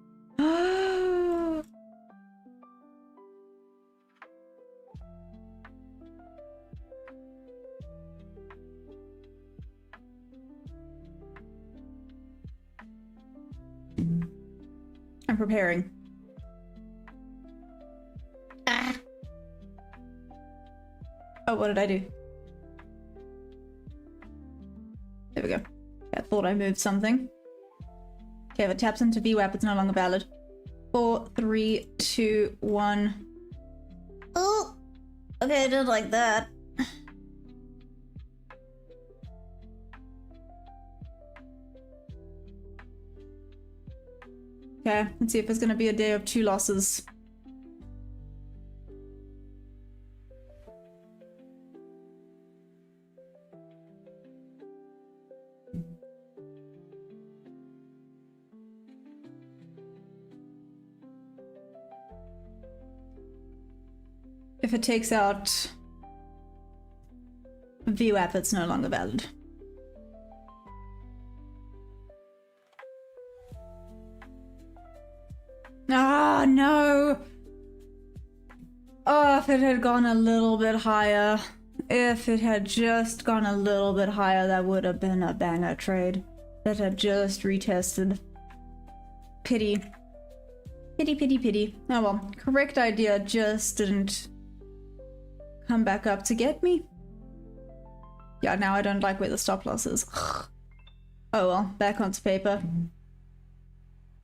I'm preparing. Ah. Oh, what did I do? There we go. I thought I moved something. Okay, if it taps into VWAP, it's no longer valid. 4, 3, 2, 1. Oh! Okay, I did like that. Okay, let's see if it's gonna be a day of 2 losses. If it takes out VWAP, it's no longer valid. Ah, no! Oh, if it had gone a little bit higher. If it had just gone a little bit higher, that would have been a banger trade. That had just retested. Pity. Pity, pity, pity. Oh well, correct idea, just didn't come back up to get me. Yeah, now I don't like where the stop loss is. Oh well, back onto paper.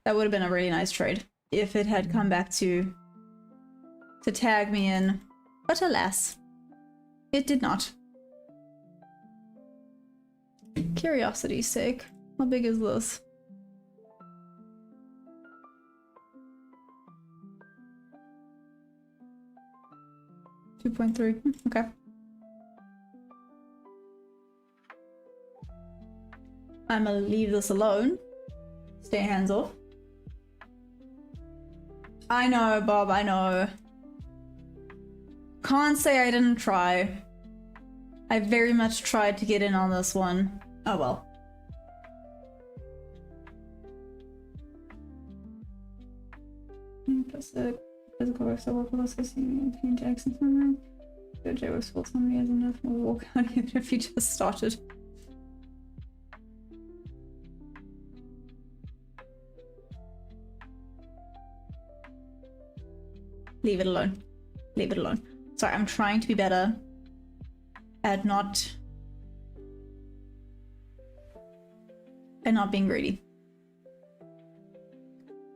That would have been a really nice trade. if it had come back to tag me in, but alas, it did not. Curiosity's sake, how big is this? $2.3. Okay. I'm gonna leave this alone. Stay hands off. I know, Bob, I know. Can't say I didn't try. I very much tried to get in on this one. Oh well. Physical work, so work also seeing Jackson somewhere. Go J works full somebody has enough more walk out even if you just started. Leave it alone. Leave it alone. Sorry, I'm trying to be better at not being greedy.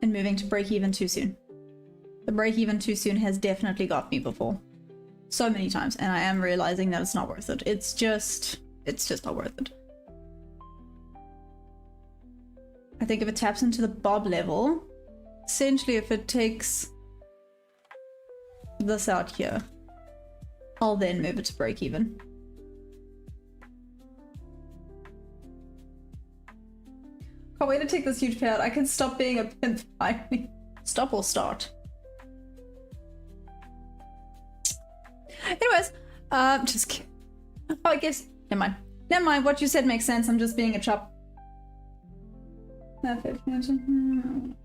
And moving to break even too soon. The break even too soon has definitely got me before. So many times, and I am realizing that it's not worth it. It's just not worth it. I think if it taps into the Bob level, essentially if it takes this out here, I'll then move it to break even. Can't wait to take this huge payout. I can stop being a pimp finally. Stop or start. Anyways, just kidding. Oh, I guess, never mind. Never mind, what you said makes sense. I'm just being a chop. Perfect. Freedom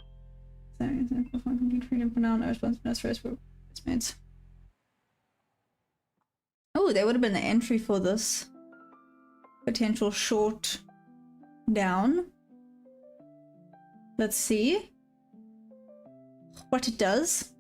for now, no response, no stress for mates. Oh, there would have been the entry for this potential short down. Let's see what it does.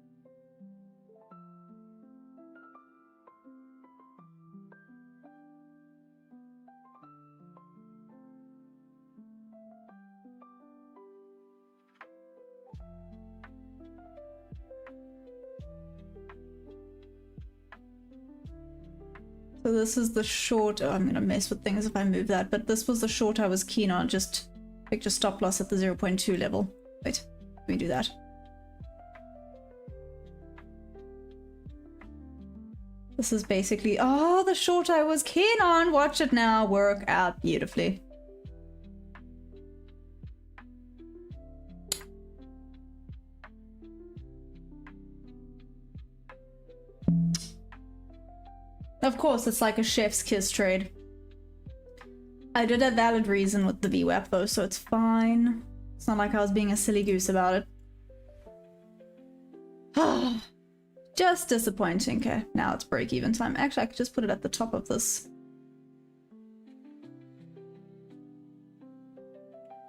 So this is the short. Oh, I'm gonna mess with things if I move that, but this was the short I was keen on. Just pick your stop loss at the 0.2 level. Wait, let me do that. This is basically, oh, the short I was keen on. Watch it now work out beautifully. Of course, it's like a chef's kiss trade. I did a valid reason with the VWAP though, so it's fine. It's not like I was being a silly goose about it. Just disappointing. Okay, now it's break even time. Actually, I could just put it at the top of this.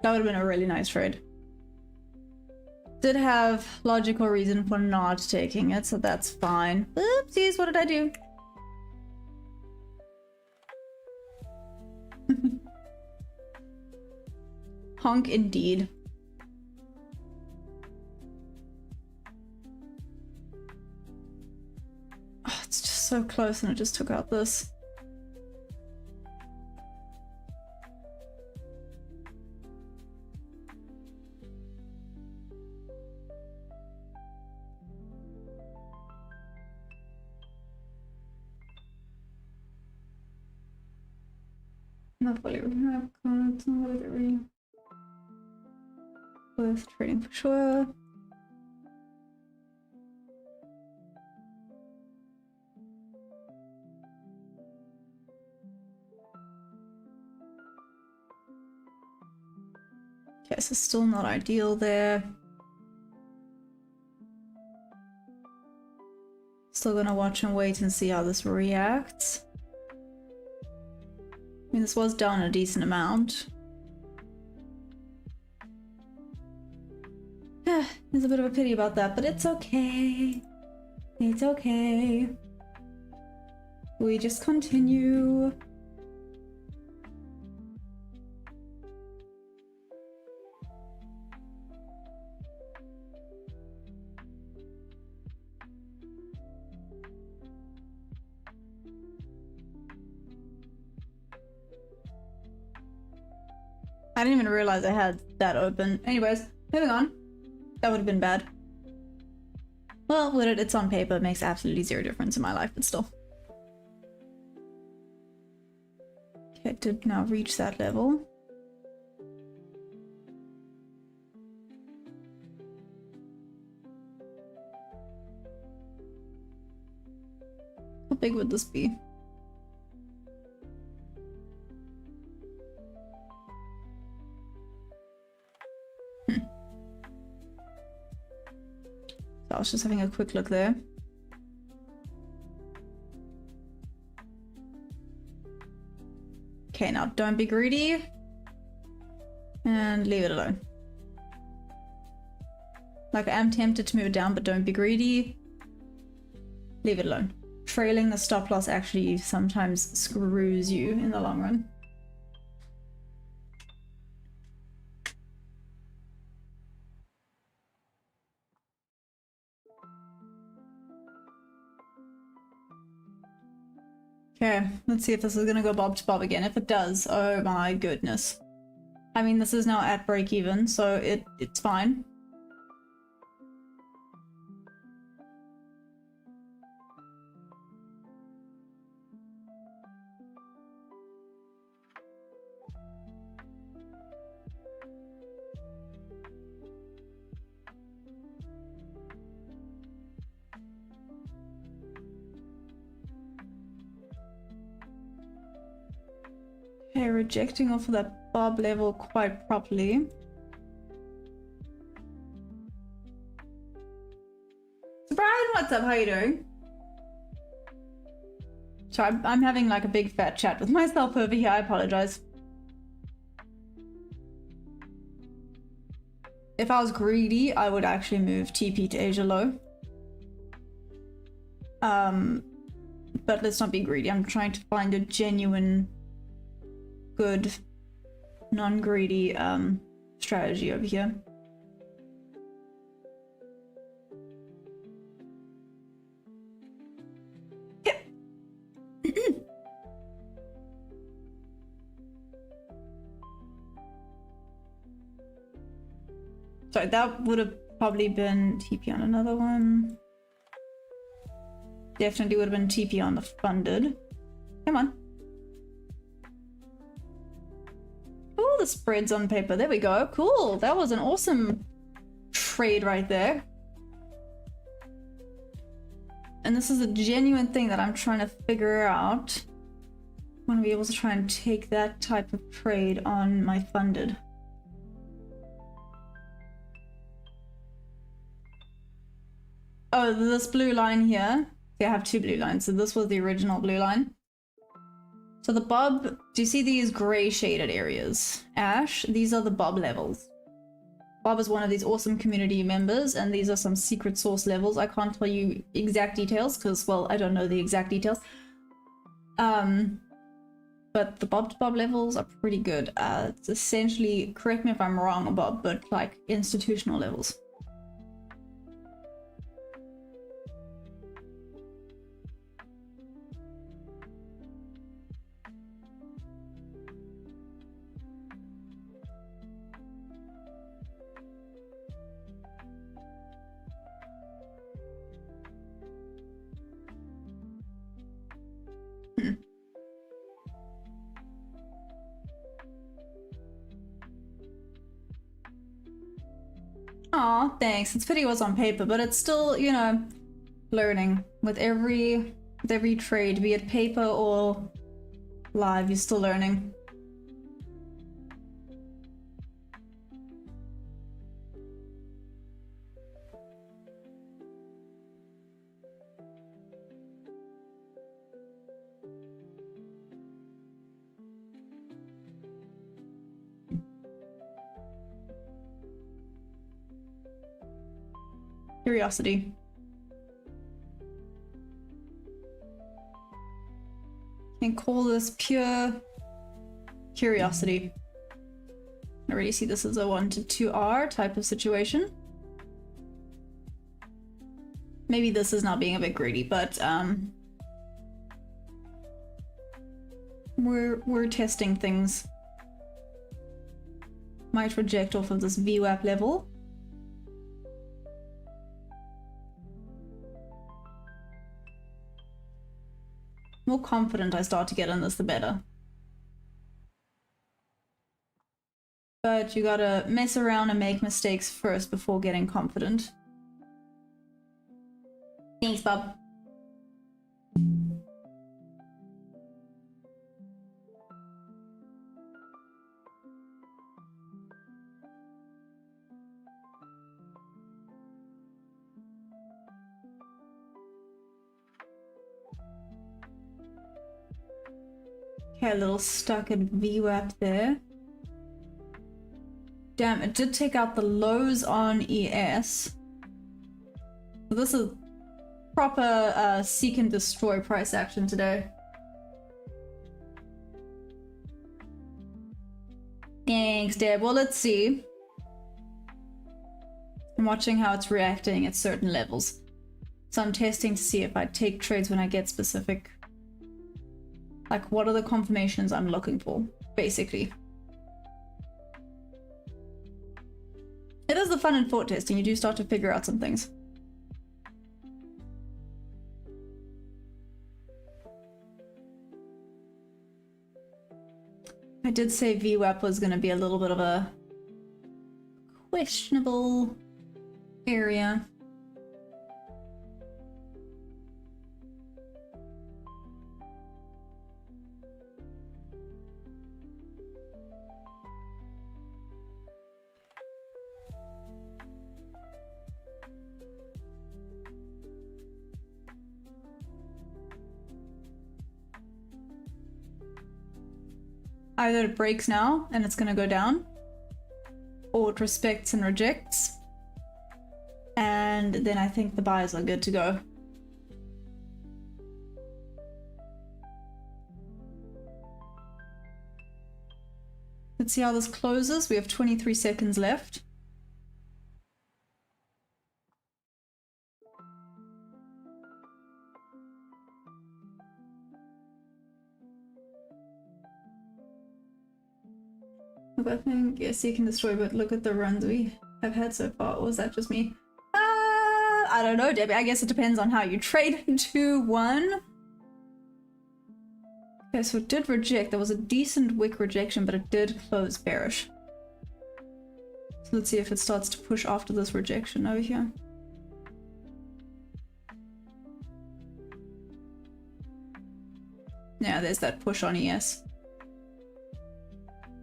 That would have been a really nice trade. Did have logical reason for not taking it, so that's fine. Oopsies, what did I do? Honk indeed. Oh, it's just so close and it just took out this. Not fully worth trading for sure. Okay, so still not ideal there. Still gonna watch and wait and see how this reacts. I mean, this was down a decent amount. There's a bit of a pity about that, but it's okay. It's okay. We just continue. I didn't even realize I had that open. Anyways, moving on. That would have been bad. Well, would it? It's on paper. It makes absolutely zero difference in my life, but still. Okay, I did now reach that level. How big would this be? So I was just having a quick look there. Okay, now don't be greedy. And leave it alone. Like, I am tempted to move it down, but don't be greedy. Leave it alone. Trailing the stop loss actually sometimes screws you in the long run. Okay, let's see if this is gonna go bob to bob again. If it does, oh my goodness. I mean, this is now at break even, so it's fine. Okay, rejecting off of that bob level quite properly. So Brian, what's up? How you doing? Sorry, I'm having like a big fat chat with myself over here. I apologize. If I was greedy, I would actually move TP to Asia low. But let's not be greedy. I'm trying to find a genuine good non-greedy strategy over here. Yep. Sorry, that would have probably been TP on another one. Definitely would have been TP on the funded. Come on. Oh, the spreads on paper. There we go. Cool. That was an awesome trade right there. And this is a genuine thing that I'm trying to figure out. I want to be able to try and take that type of trade on my funded. Oh, this blue line here. See, I have two blue lines. So this was the original blue line. So the bob, do you see these gray shaded areas? Ash, these are the bob levels. Bob is one of these awesome community members, and these are some secret source levels. I can't tell you exact details because, well, I don't know the exact details. But the bob to bob levels are pretty good. It's essentially, correct me if I'm wrong, Bob, but like institutional levels. Aw, thanks. It's pity it was on paper, but it's still, you know, learning. With every trade, be it paper or live, you're still learning. Curiosity. Can call this pure curiosity. I already see this as a 1 to 2R type of situation. Maybe this is not being a bit greedy, but we're testing things. Might reject off of this VWAP level. More confident I start to get in this, the better. But you gotta mess around and make mistakes first before getting confident. Thanks, Bob. Okay, a little stuck at VWAP there. Damn, it did take out the lows on ES. So this is proper seek and destroy price action today. Thanks, Deb. Well, let's see. I'm watching how it's reacting at certain levels. So I'm testing to see if I take trades when I get specific. Like, what are the confirmations I'm looking for, basically. It is the fun in thought testing. You do start to figure out some things. I did say VWAP was going to be a little bit of a questionable area. Either it breaks now and it's gonna go down, or it respects and rejects, and then I think the buyers are good to go. Let's see how this closes. We have 23 seconds left. I think, yes, you can destroy, but look at the runs we have had so far. Or was that just me? I don't know, Debbie. I guess it depends on how you trade. 2-1. Okay, so it did reject. There was a decent wick rejection, but it did close bearish. So let's see if it starts to push after this rejection over here. Yeah, there's that push on ES.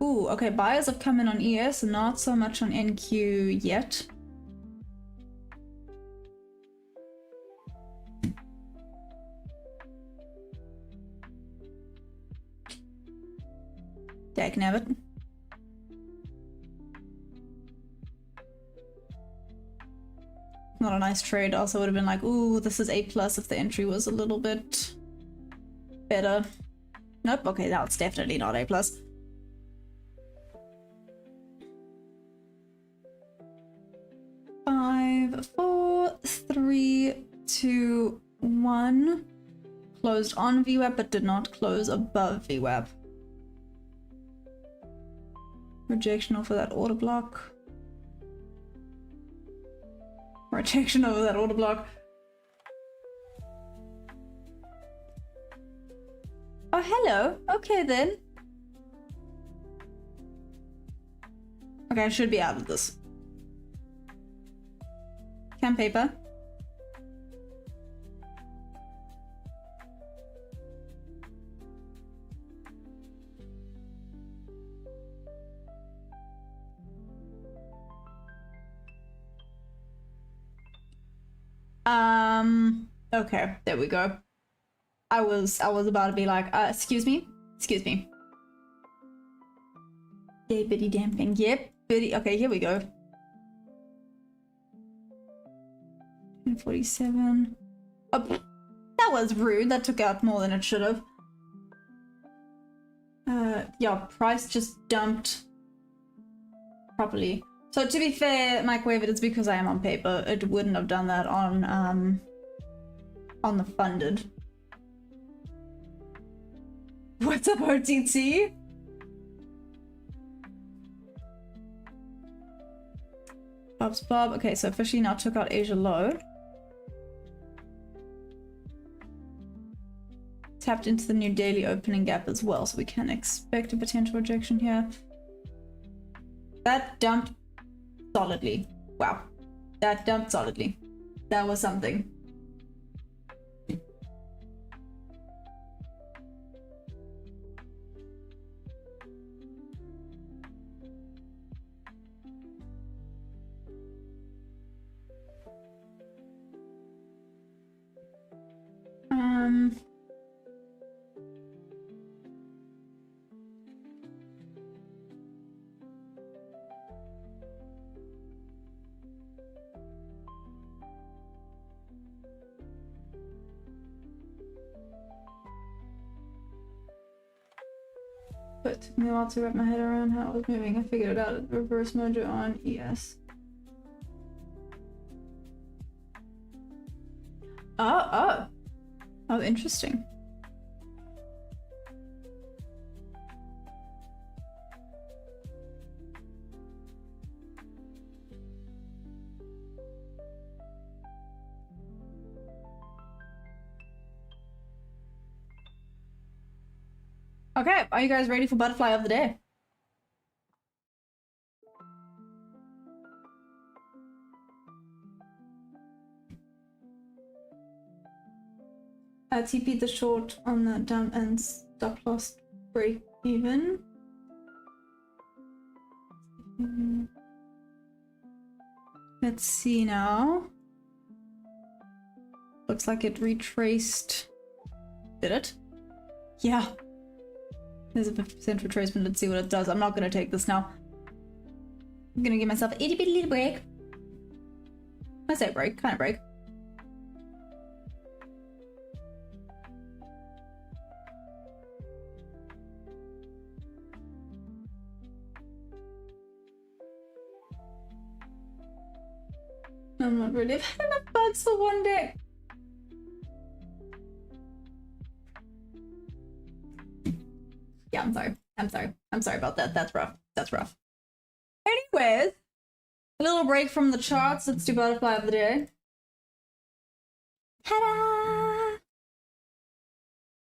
Ooh, okay, buyers have come in on ES, not so much on NQ yet. Dagnabbit. Not a nice trade. Also would have been like, ooh, this is A+ if the entry was a little bit better. Nope, okay, now it's definitely not A+. 5, 4, 3, 2, 1. Closed on VWAP, but did not close above VWAP. Rejection off of that order block. Rejection over that order block. Oh, hello. Okay, then. Okay, I should be out of this. Cam paper. Okay, there we go. I was about to be like, excuse me? Excuse me. Yeah, bitty damn thing. Yep, bitty. Okay, here we go. 47. Oh, that was rude. That took out more than it should have. Yeah, price just dumped properly. So to be fair, microwave it's because I am on paper. It wouldn't have done that on the funded. What's up, OTT? Bob's Bob. Okay, so officially now took out Asia low. Tapped into the new daily opening gap as well, so we can expect a potential rejection here. That dumped solidly. Wow. That dumped solidly. That was something. But it took me a while to wrap my head around how it was moving. I figured it out. Reverse mojo on ES. Oh, interesting. Okay, are you guys ready for butterfly of the day? TP the short on the dump and stop loss break even. Let's see now. Looks like it retraced. Did it? Yeah. There's a 50% retracement. Let's see what it does. I'm not gonna take this now. I'm gonna give myself a itty bitty little break. I say break, kind of break. I'm not really. I've had enough bugs for one day. Yeah, I'm sorry. I'm sorry about that. That's rough. That's rough. Anyways, a little break from the charts. Let's do butterfly of the day. Ta-da!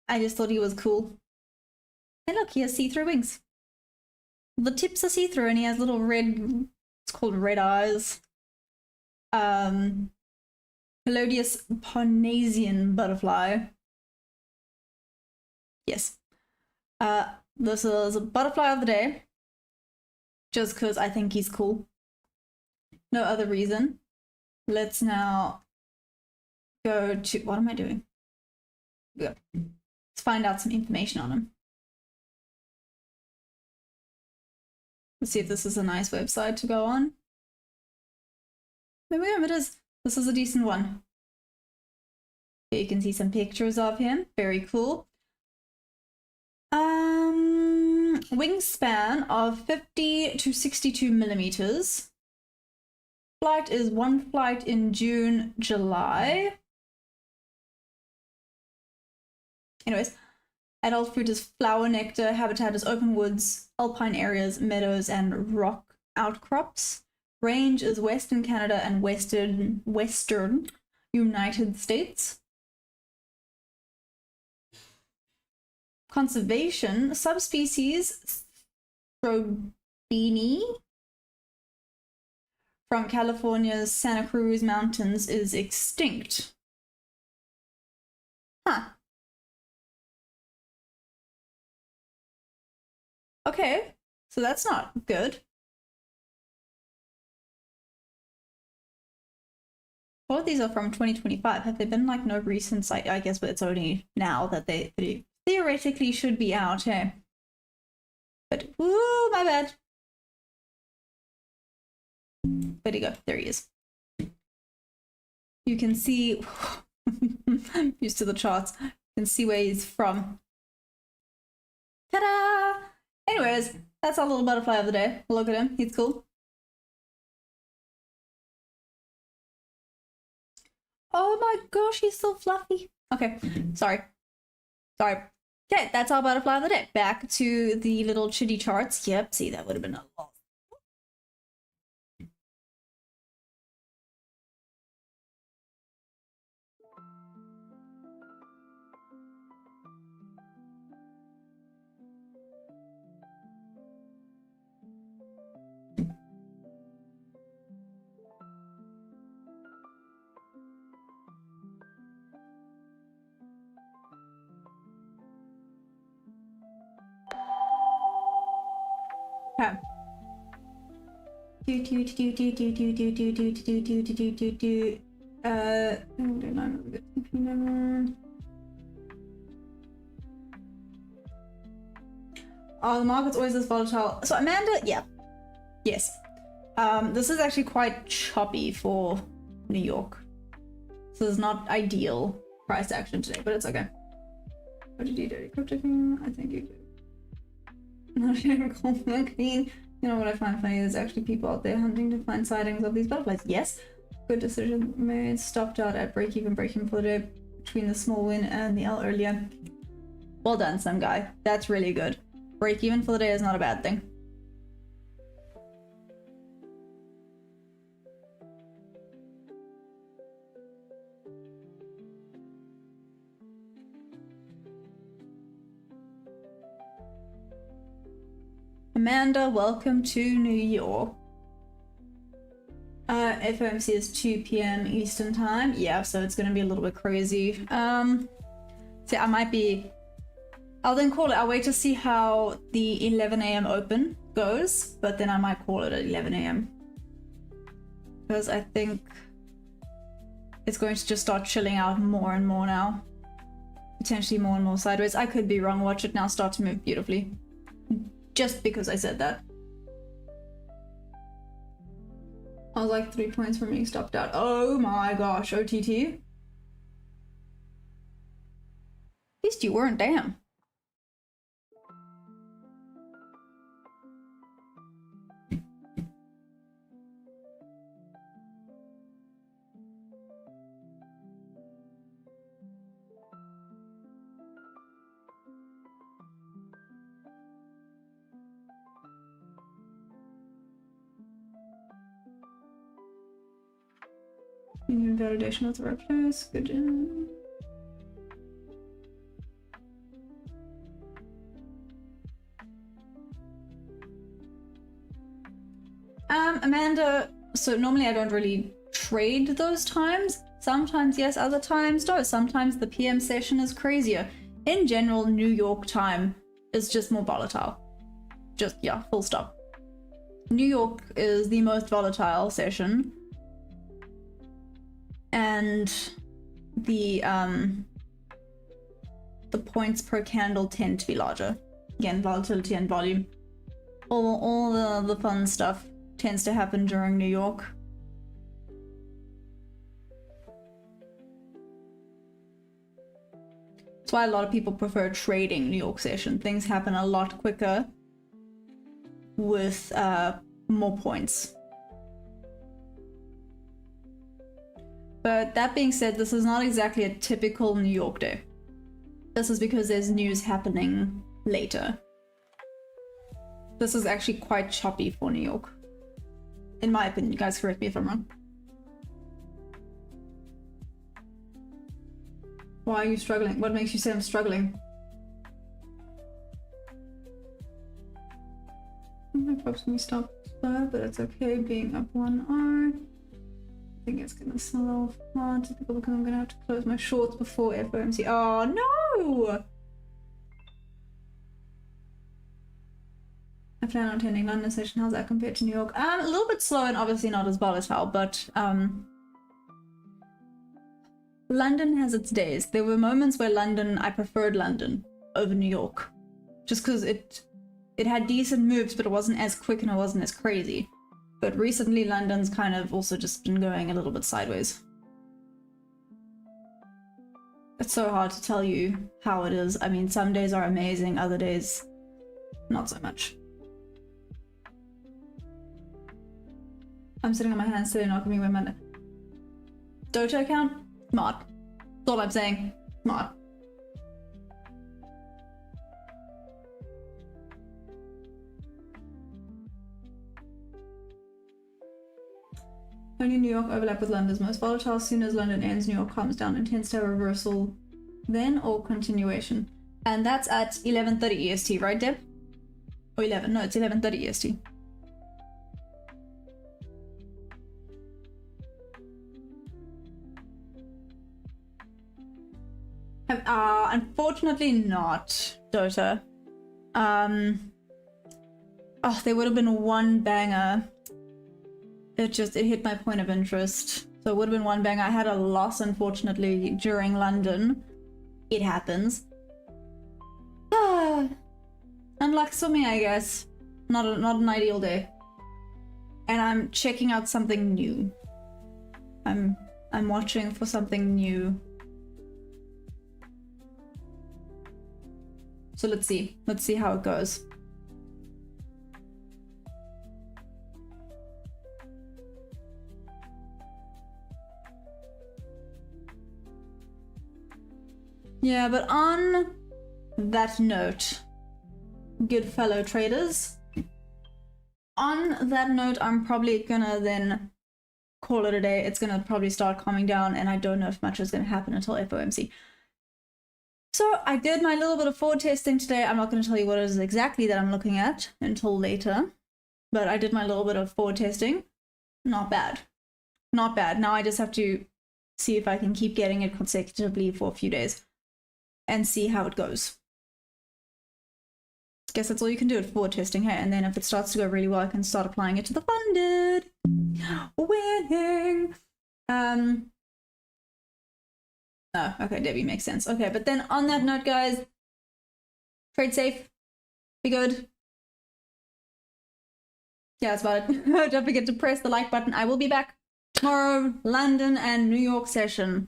I just thought he was cool. And look, he has see-through wings. The tips are see-through and he has little red, it's called red eyes. Melodious Parnassian butterfly. Yes. This is a butterfly of the day. Just because I think he's cool. No other reason. Let's now go to, what am I doing? Good. Let's find out some information on him. Let's see if this is a nice website to go on. There we go, it is. This is a decent one. Here you can see some pictures of him. Very cool. Wingspan of 50 to 62 millimeters. Flight is one flight in June, July. Anyways, adult fruit is flower nectar. Habitat is open woods, alpine areas, meadows, and rock outcrops. Range is Western Canada and Western United States. Conservation, subspecies Strobini from California's Santa Cruz Mountains is extinct. Huh. Okay, so that's not good. All of these are from 2025. Have there been like no recent, I guess, but it's only now that they theoretically should be out, hey? But, ooh, my bad. Where'd he go? There he is. You can see, I'm used to the charts, you can see where he's from. Ta-da! Anyways, that's our little butterfly of the day. Look at him, he's cool. Oh my gosh, he's so fluffy. Okay, sorry. Okay, that's our butterfly of the day. Back to the little chitty charts. Yep, see, that would have been a lot. Oh, the market's always this volatile. So Amanda, yeah. Yes. This is actually quite choppy for New York. So it's not ideal price action today, but it's okay. What did you do? Crypto King? I think you do. Not sharing clean. You know what I find funny? There's actually people out there hunting to find sightings of these butterflies. Yes. Good decision made. Stopped out at break-even for the day between the small win and the L earlier. Well done, some guy. That's really good. Break-even for the day is not a bad thing. Amanda, welcome to New York. FOMC is 2 p.m. Eastern time. Yeah, so it's gonna be a little bit crazy. So I might be... I'll then call it. I'll wait to see how the 11 a.m. open goes, but then I might call it at 11 a.m. Because I think it's going to just start chilling out more and more now. Potentially more and more sideways. I could be wrong. Watch it now start to move beautifully. Just because I said that. I was like 3 points from being stopped out. Oh my gosh, OTT. At least you weren't, damn. Union validation of the right place. Good job. Amanda, so normally I don't really trade those times. Sometimes yes, other times no. Sometimes the PM session is crazier. In general, New York time is just more volatile. Just, yeah, full stop. New York is the most volatile session. And the points per candle tend to be larger. Again, volatility and volume. All the fun stuff tends to happen during New York. That's why a lot of people prefer trading New York session. Things happen a lot quicker with more points. But that being said, this is not exactly a typical New York day. This is because there's news happening later. This is actually quite choppy for New York. In my opinion, you guys correct me if I'm wrong. Why are you struggling? What makes you say I'm struggling? My props when we stop slow, but it's okay being up 1 hour. I think it's gonna sell off hard to people because I'm gonna have to close my shorts before FOMC. Oh no! I plan on attending London session. How's that compared to New York? A little bit slow and obviously not as volatile, but London has its days. There were moments where I preferred London over New York. Just because it had decent moves, but it wasn't as quick and it wasn't as crazy. But recently London's kind of also just been going a little bit sideways. It's so hard to tell you how it is. I mean, some days are amazing, other days not so much. I'm sitting on my hands today, not giving me my Doja account? Smart. That's all I'm saying. Smart. Only New York overlap with London's most volatile. As soon as London ends, New York calms down and tends to have a reversal then or continuation. And that's at 11:30 EST, right, Deb? Or 11? No, it's 11:30 EST. Unfortunately not, Dota. Oh, there would have been one banger. it hit my point of interest. So it would have been one bang. I had a loss, unfortunately, during London. It happens. Unlucky for me, I guess. Not an ideal day. And I'm checking out something new. I'm watching for something new. So let's see. Let's see how it goes. Yeah, but on that note, good fellow traders, on that note, I'm probably gonna then call it a day. It's gonna probably start calming down, and I don't know if much is gonna happen until FOMC. So I did my little bit of forward testing today. I'm not gonna tell you what it is exactly that I'm looking at until later, but I did my little bit of forward testing. Not bad. Not bad. Now I just have to see if I can keep getting it consecutively for a few days and see how it goes. Guess that's all you can do at forward testing, hey? And then if it starts to go really well, I can start applying it to the funded. Winning. Oh, okay, Debbie, makes sense. Okay, but then on that note, guys, trade safe. Be good. Yeah, that's about it. Don't forget to press the like button. I will be back tomorrow, London and New York session.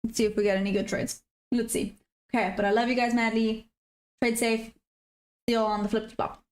Let's see if we get any good trades. Let's see. Okay, but I love you guys madly. Trade safe. See you all on the flip flop.